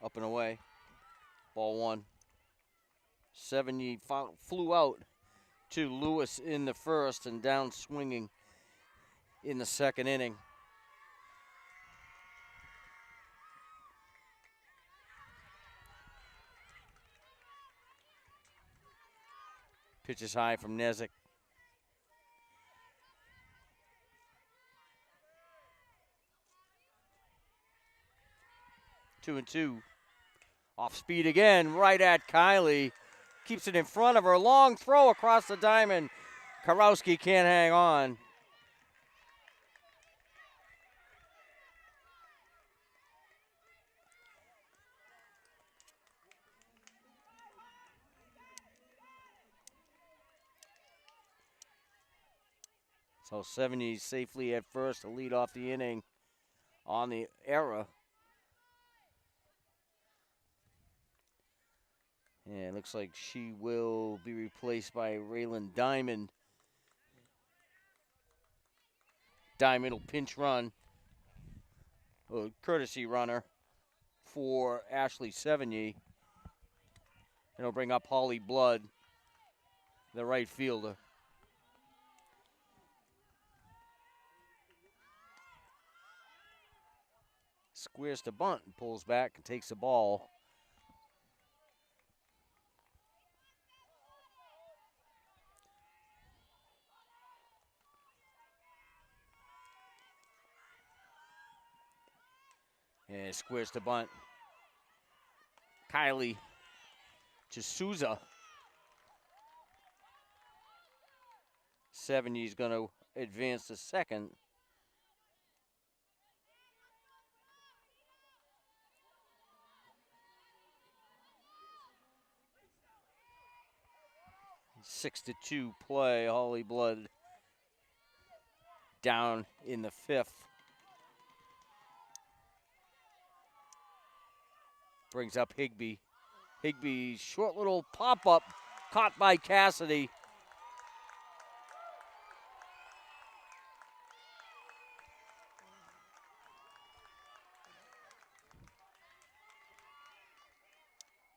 Up and away. Ball 1. 70 flew out to Lewis in the first and down swinging in the second inning. Pitch is high from Nezik. Two and 2. Off speed again, right at Kylie. Keeps it in front of her. Long throw across the diamond. Karowski can't hang on. So 70 safely at first to lead off the inning on the error. And it looks like she will be replaced by Raylan Diamond. Diamond will pinch run. A courtesy runner for Ashley Sevigny. And it'll bring up Holly Blood, the right fielder. Squares to bunt and pulls back and takes the ball. And squares to bunt. Kylie to Souza. Sevigny's going to advance to second. Six to 2 play. Holly Blood down in the 5th. Brings up Higbee. Higbee's short little pop-up caught by Cassidy.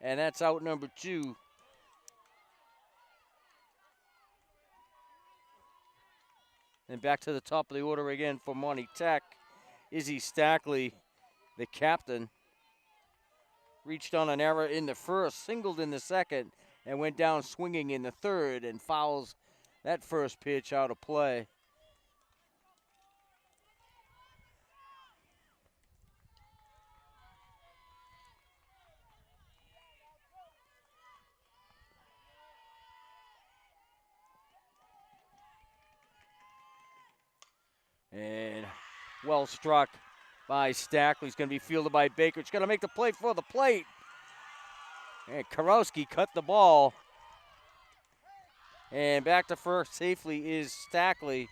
And that's out number 2. And back to the top of the order again for Monty Tech. Izzy Stackley, the captain, reached on an error in the first, singled in the second, and went down swinging in the third and fouls that first pitch out of play. And well struck by Stackley. He's going to be fielded by Baker. It's going to make the play for the plate. And Karowski cut the ball. And back to first safely is Stackley.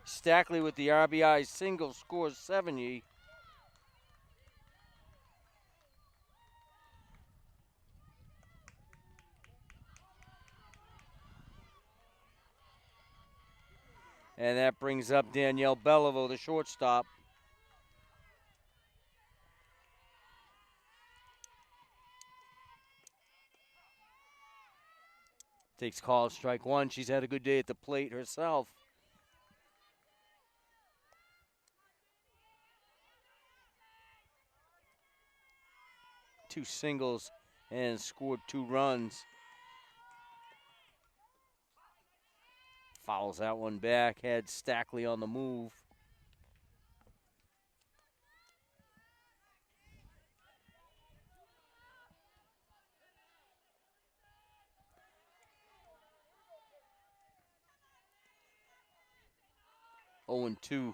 Stackley with the RBI single scores 70. And that brings up Danielle Beliveau, the shortstop. Takes call, strike one. She's had a good day at the plate herself. Two singles and scored 2 runs. Fouls that one back, had Stackley on the move. Oh and 2.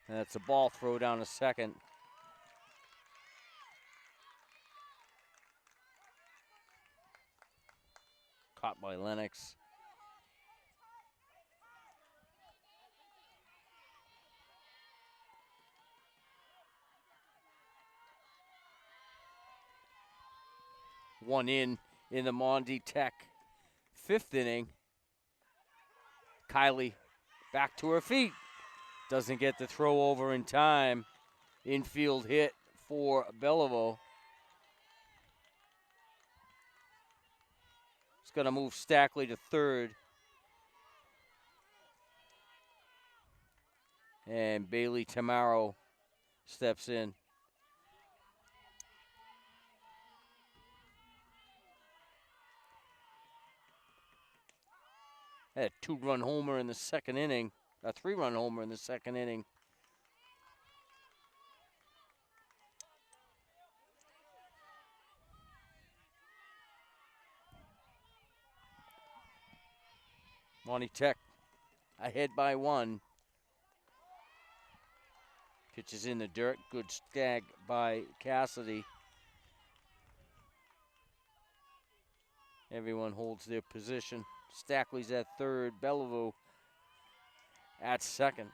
That's a ball throw down to second. Caught by Lennox. One in the Monty Tech 5th inning. Kylie back to her feet. Doesn't get the throw over in time. Infield hit for Beliveau. It's going to move Stackley to third. And Bailey Tamaro steps in. Had a 2-run homer in the second inning. A 3-run homer in the second inning. Monty Tech ahead by 1. Pitches in the dirt. Good stag by Cassidy. Everyone holds their position. Stackley's at third. Beliveau at second.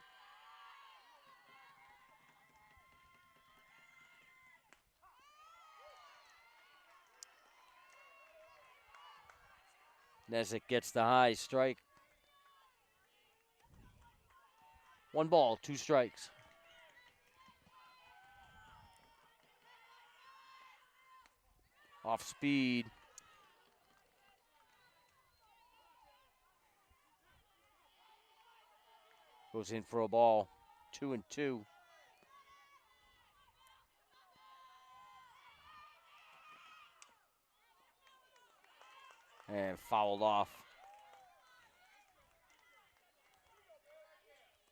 Nesek gets the high strike. 1 ball, 2 strikes. Off speed. Goes in for a ball. 2 and 2. And fouled off.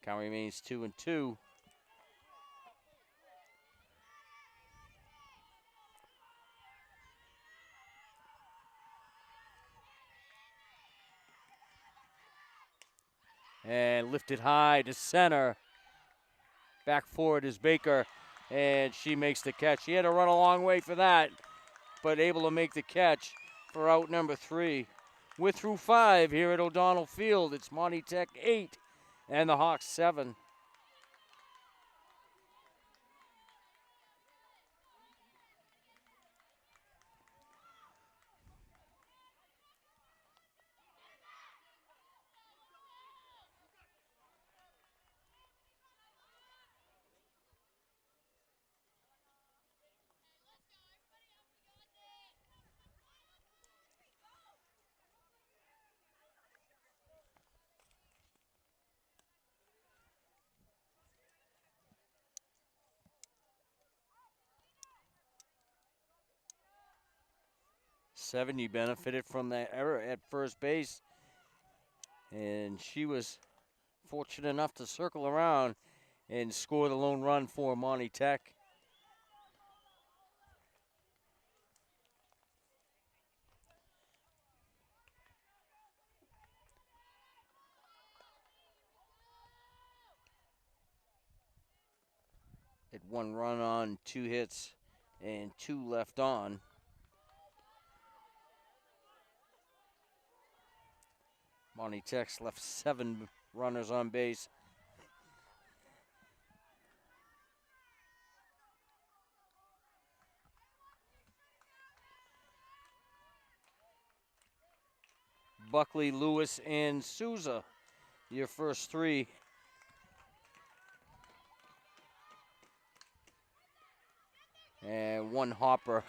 Count remains 2 and 2. And lifted high to center. Back forward is Baker, and she makes the catch. She had to run a long way for that, but able to make the catch for out number 3. We're through 5 here at O'Donnell Field. It's Monty Tech 8 and the Hawks 7. You benefited from that error at first base, and she was fortunate enough to circle around and score the lone run for Monty Tech. It 1 run on, 2 hits, and 2 left on. Monty Tech's left 7 runners on base. Buckley, Lewis, and Souza. Your first three. And one hopper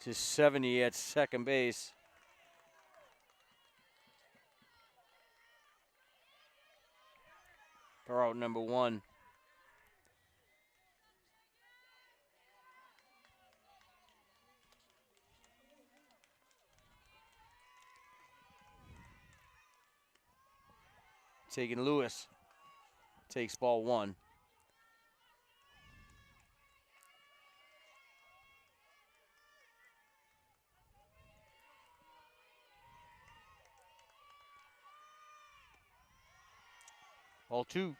to 70 at second base. For out number one. Taking Lewis. Takes ball one. Ball two.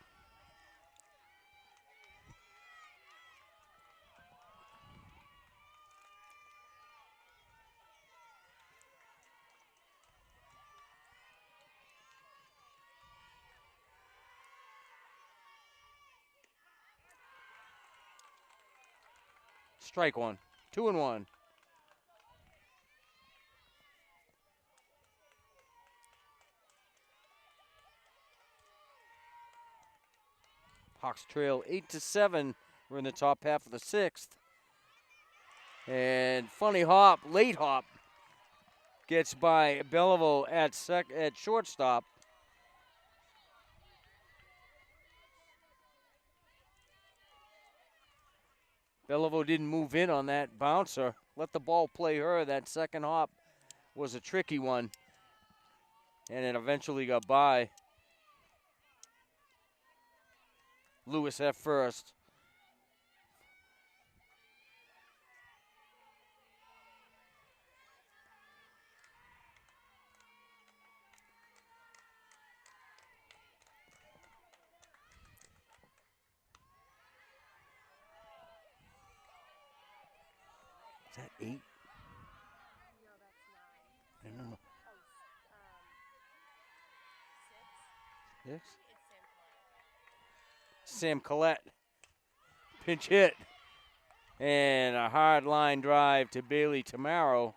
Strike one. 2-1. Hawks trail 8-7. We're in the top half of the sixth. And funny hop, late hop, gets by Belleville at shortstop. Belleville didn't move in on that bouncer. Let the ball play her. That second hop was a tricky one. And it eventually got by. Lewis at first. Is that 8?
No, that's 9.
I don't know.
Oh, 6?
6?
It's
Sam Collette. Pinch hit. And a hard line drive to Bailey Tamaro.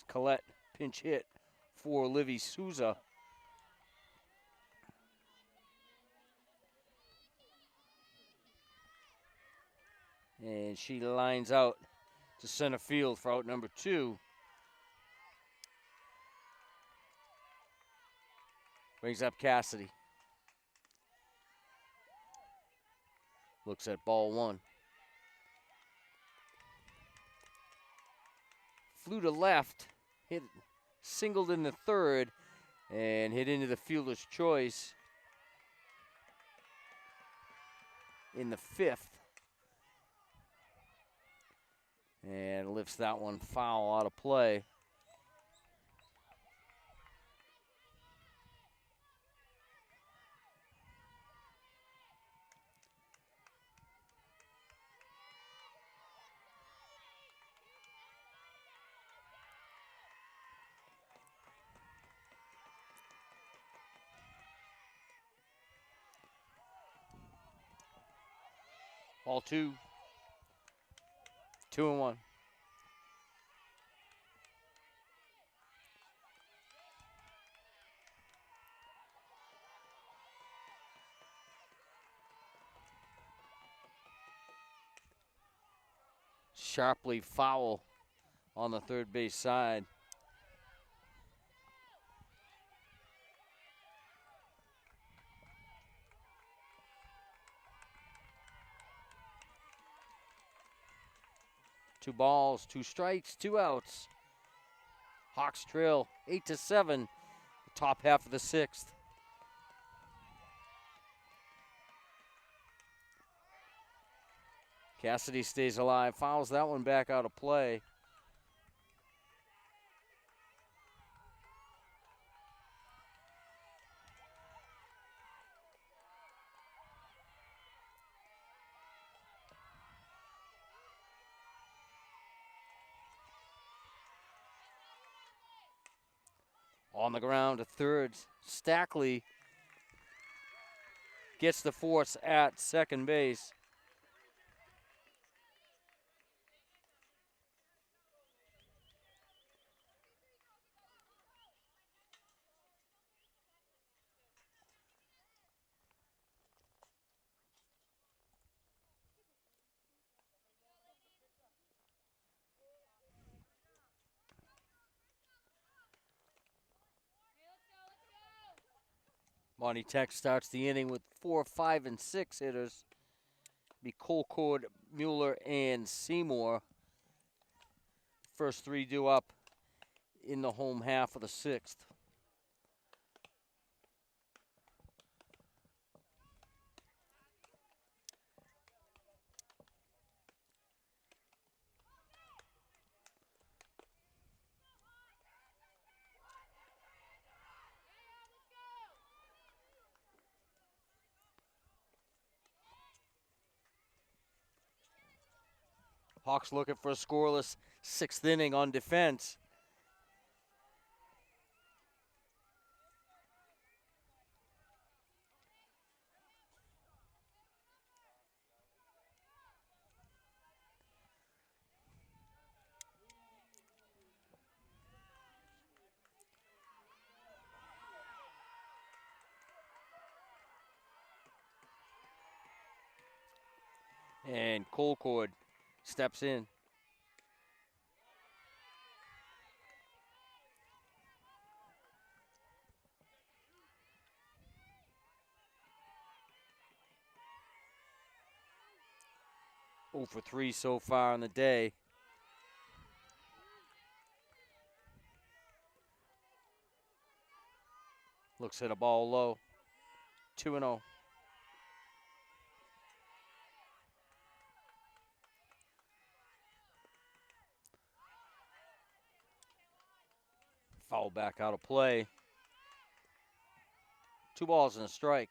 Collette pinch hit for Livy Souza. And she lines out to center field for out number 2. Brings up Cassidy. Looks at ball 1. Flew to left, hit singled in the third, and hit into the fielder's choice in the 5th. And lifts that one foul out of play. Ball 2. 2-1. Sharply foul on the third base side. Two balls, 2 strikes, 2 outs. Hawks trail 8-7, top half of the 6th. Cassidy stays alive, fouls that one back out of play. On the ground to third, Stackley gets the force at second base. Monty Tech starts the inning with 4, 5, and 6 hitters. Be Colcord, Mueller, and Seymour. First three due up in the home half of the sixth. Hawks looking for a scoreless sixth inning on defense. And Colcord steps in. Oh for 3 so far on the day. Looks at a ball low. 2-0. Foul back out of play. 2 balls and a strike.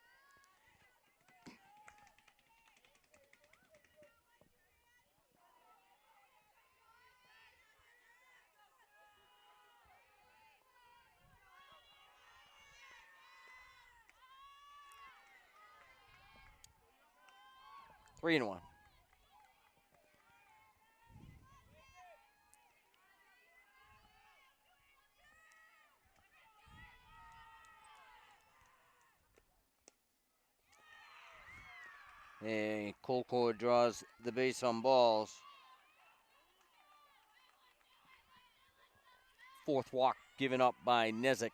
Three and 1. And Colcord draws the base on balls. Fourth walk given up by Nezik.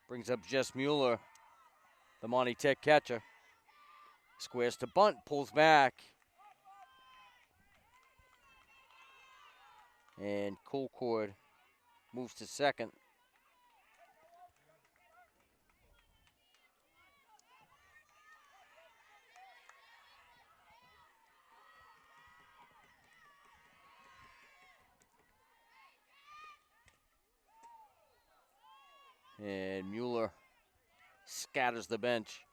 Brings up Jess Mueller, the Monty Tech catcher. Squares to bunt, pulls back. And Colcord moves to second. And Mueller scatters the bench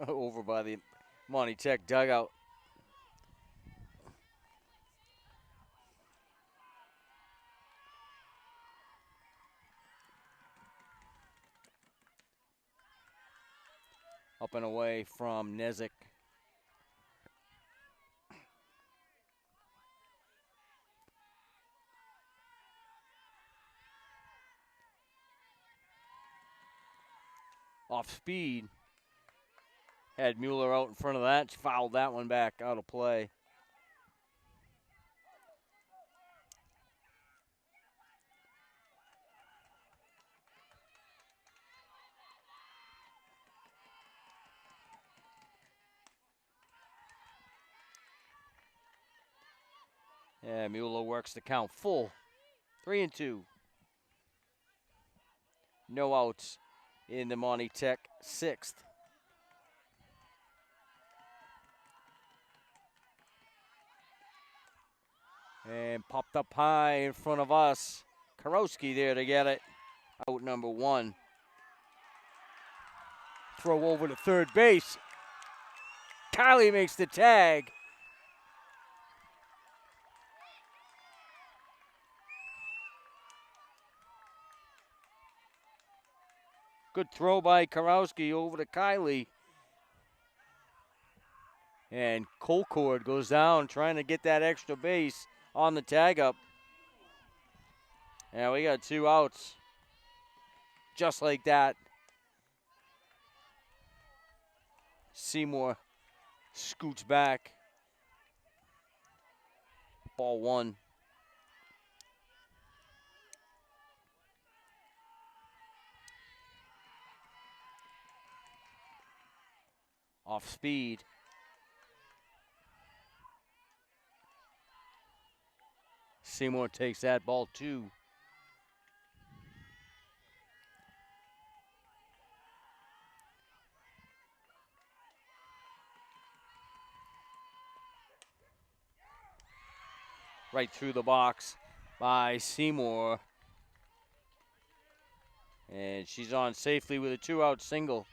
over by the Monty Tech dugout. Up and away from Nezik. Off speed. Had Mueller out in front of that. Fouled that one back out of play. Yeah, Mueller works the count full. 3-2. No outs in the Monty Tech sixth. And popped up high in front of us. Karowski there to get it. Out number 1. Throw over to third base. Kylie makes the tag. Good throw by Karowski over to Kylie. And Colcord goes down trying to get that extra base on the tag up. And we got 2 outs. Just like that. Seymour scoots back. Ball one. Off speed. Seymour takes that. Ball two. Right through the box by Seymour. And she's on safely with a 2-out single.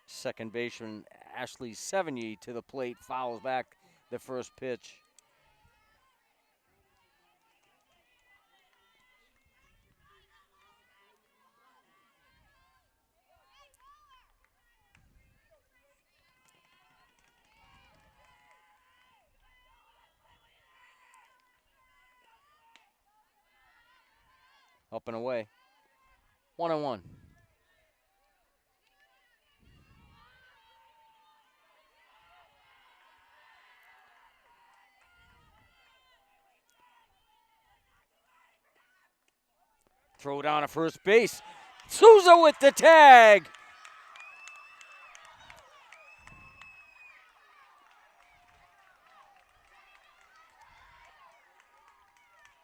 Second baseman Ashley Sevigny to the plate, fouls back the first pitch. Up and away. 1-1. Throw down at first base. Souza with the tag.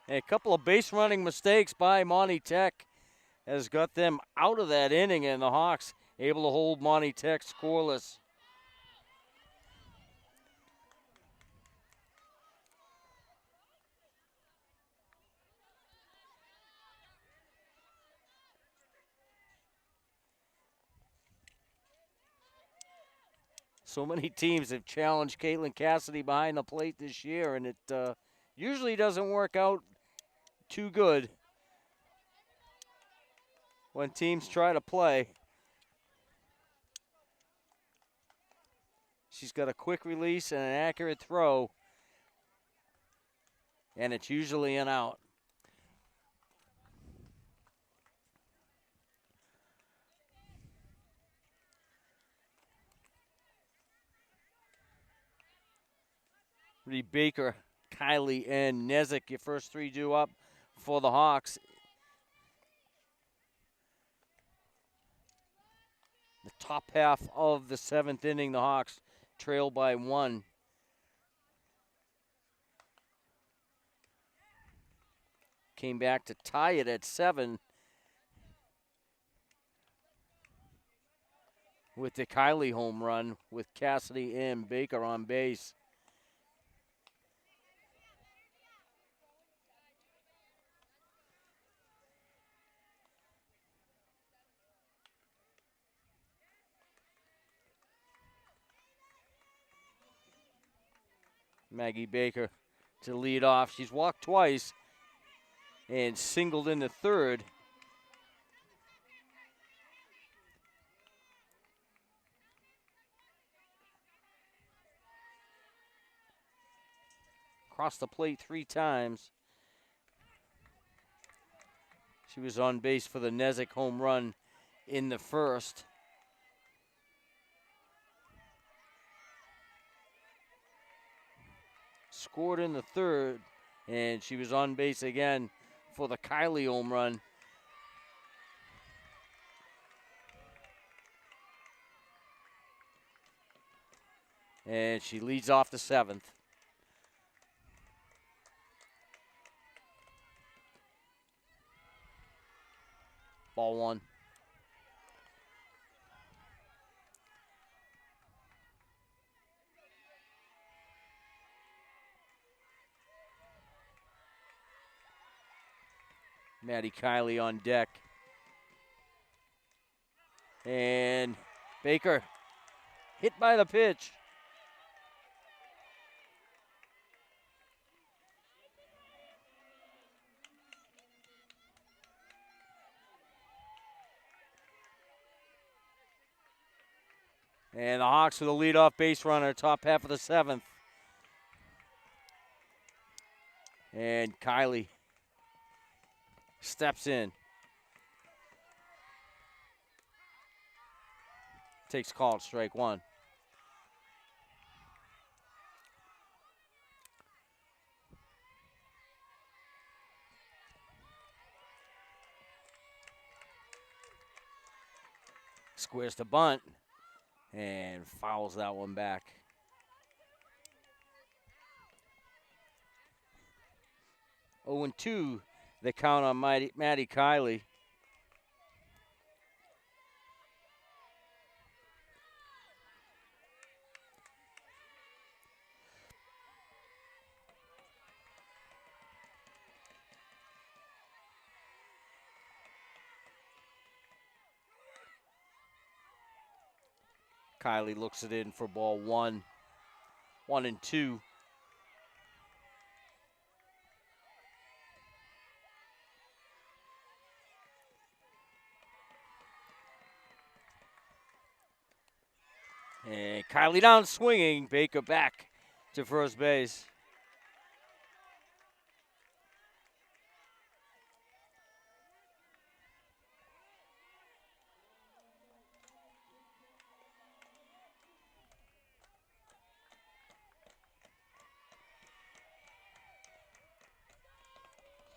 A couple of base running mistakes by Monty Tech has got them out of that inning, and the Hawks able to hold Monty Tech scoreless. So many teams have challenged Caitlin Cassidy behind the plate this year, and it usually doesn't work out too good when teams try to play. She's got a quick release and an accurate throw, and it's usually an out. Reed Baker, Kylie, and Nezik, your first three due up for the Hawks. The top half of the seventh inning, the Hawks trail by 1. Came back to tie it at 7 with the Kylie home run with Cassidy and Baker on base. Maggie Baker to lead off. She's walked twice and singled in the third. Crossed the plate 3 times. She was on base for the Nezik home run in the first. Scored in the third, and she was on base again for the Kylie home run. And she leads off the 7th. Ball 1. Maddie Kylie on deck. And Baker hit by the pitch. And the Hawks with a leadoff base runner, top half of the 7th. And Kylie steps in. Takes call at strike one. Squares the bunt and fouls that one back. 0-2, they count on Maddie Kiley. Kiley looks it in for ball one. 1-2. And Kiley down swinging. Baker back to first base.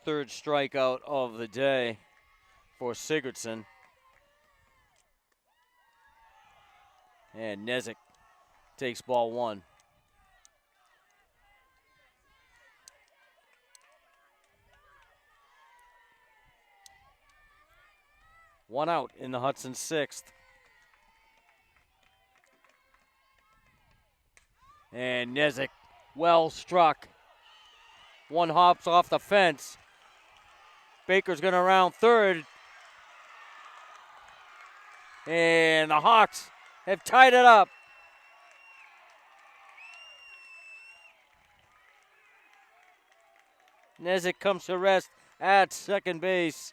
Third strikeout of the day for Sigurdsson. And Nezik takes ball one. One out in the Hudson 6th. And Nezik, well struck. One hops off the fence. Baker's going to round third. And the Hawks have tied it up. Nezik comes to rest at second base.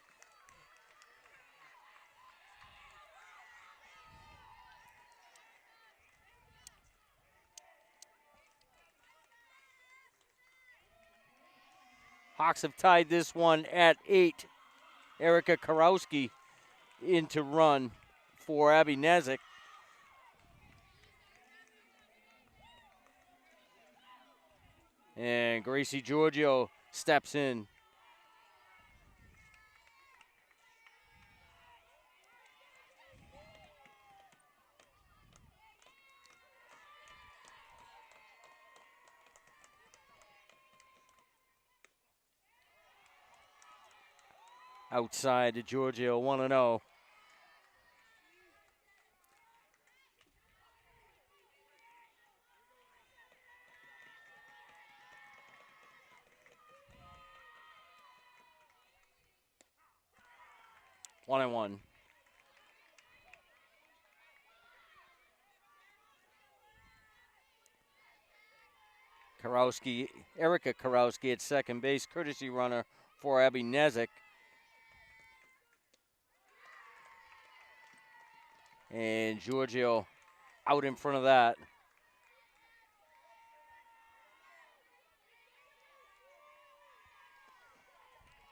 Hawks have tied this one at 8. Erica Karowski in to run for Abby Nezik. And Gracie Giorgio steps in. Outside to Giorgio, 1-0. One and one. Erica Karowski at second base, courtesy runner for Abby Nezik. And Giorgio out in front of that.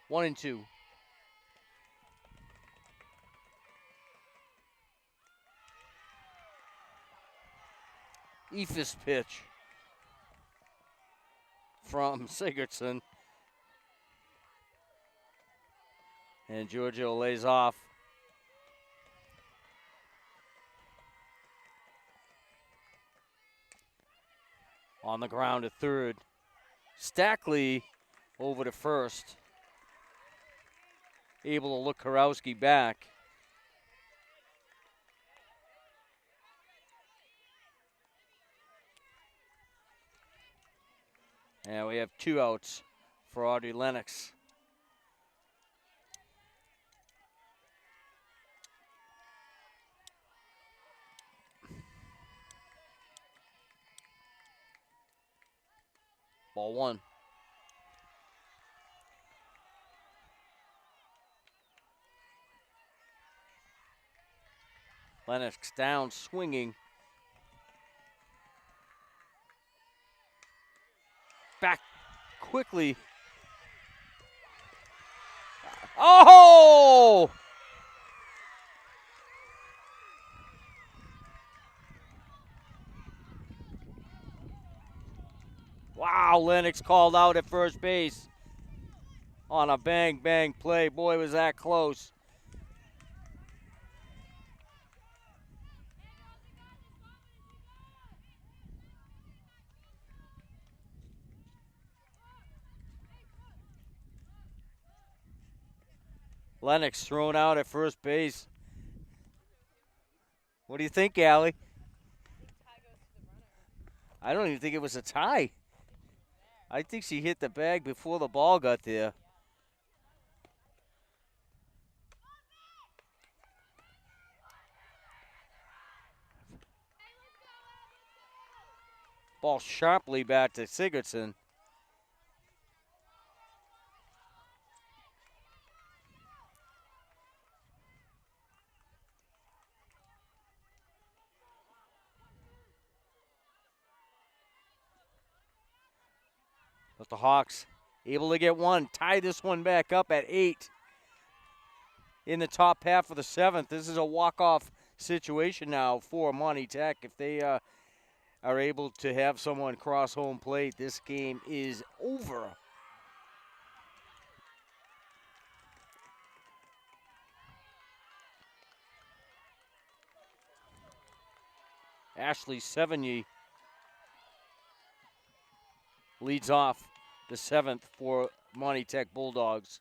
One and two. Ephus pitch from Sigurdsson. And Giorgio lays off. On the ground at third. Stackley over to first. Able to look Karowski back. And we have 2 outs for Audrey Lennox. Ball one. Lennox down swinging back quickly. Oh! Wow, Lennox called out at first base on a bang play. Boy, was that close. Lennox thrown out at first base. What do you think, Allie? I don't even think it was a tie. I think she hit the bag before the ball got there. Ball sharply back to Sigurdsson. But the Hawks able to get one, tie this one back up at 8 in the top half of the 7th. This is a walk-off situation now for Monty Tech. If they are able to have someone cross home plate, this game is over. Ashley Sevigny leads off the 7th for Monty Tech Bulldogs.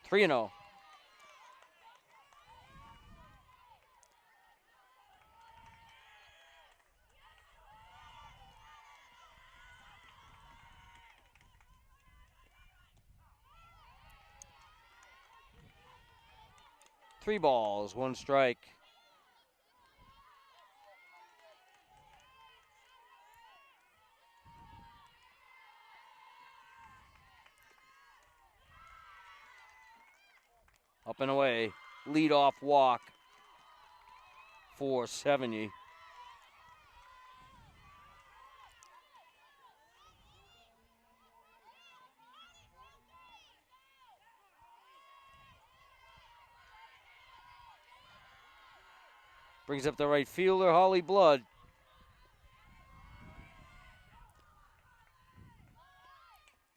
Three and 0. Three balls, one strike. Up and away. Leadoff walk for Sevigny. Brings up the right fielder, Holly Blood.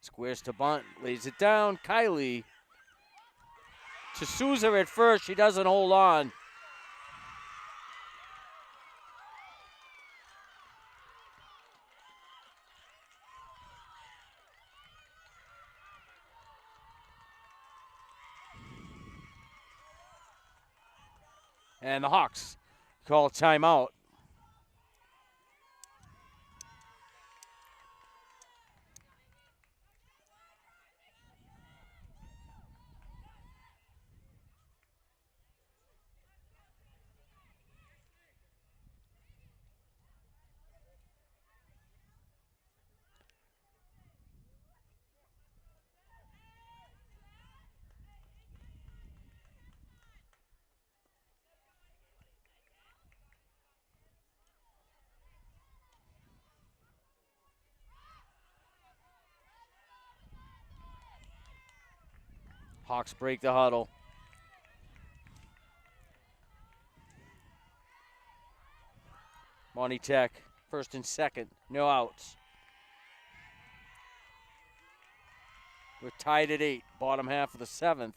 Squares to bunt, lays it down. Kylie to Souza at first. She doesn't hold on. And the Hawks call a timeout. Hawks break the huddle. Monty Tech, first and second, no outs. We're tied at 8, bottom half of the 7th.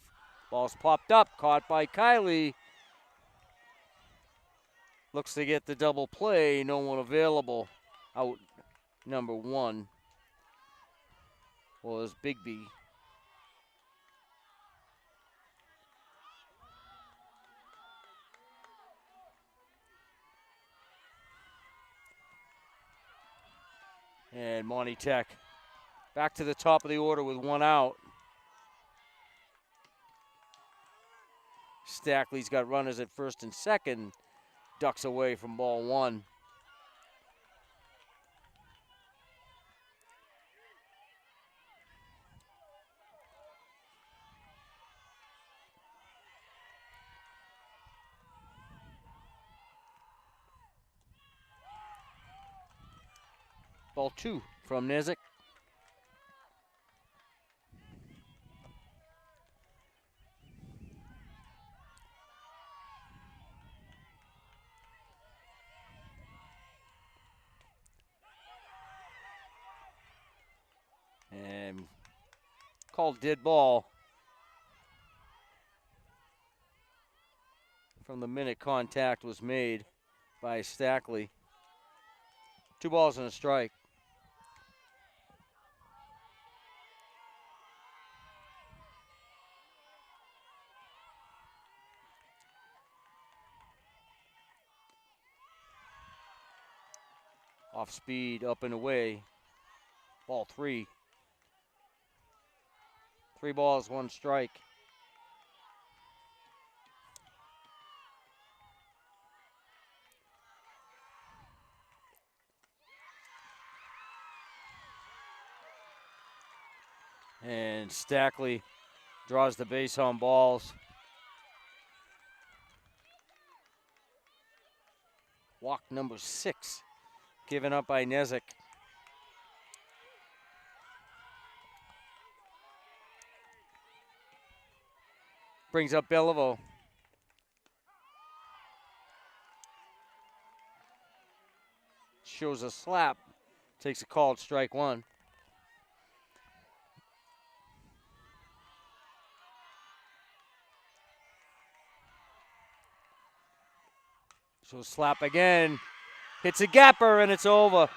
Ball's popped up, caught by Kylie. Looks to get the double play, no one available. Out number 1 was Bigby. And Monty Tech back to the top of the order with 1 out. Stackley's got runners at first and second. ducks away from ball one. Ball two from Nizik. And called dead ball from the minute contact was made by Stackley. 2 balls and a strike. Off speed, up and away. Ball 3. 3 balls, 1 strike. And Stackley draws the base on balls. Walk number 6, given up by Nizik. Brings up Beliveau. Shows a slap. Takes a called strike 1. So slap again. Hits a gapper and it's over.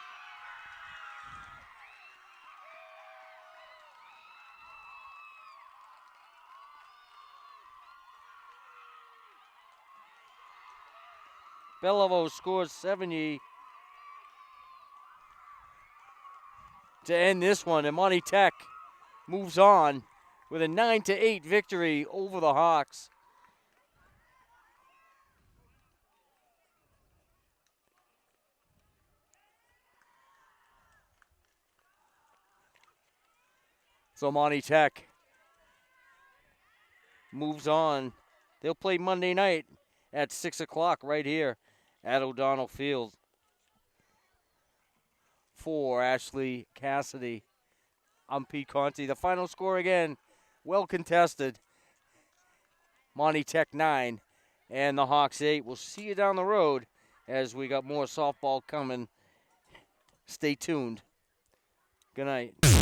Beliveau scores 70 to end this one, and Monty Tech moves on with a 9-8 victory over the Hawks. So Monty Tech moves on. They'll play Monday night at 6 o'clock right here at O'Donnell Field. For Ashley Cassidy, I'm Pete Conti. The final score again, well contested. Monty Tech 9 and the Hawks 8. We'll see you down the road as we got more softball coming. Stay tuned. Good night.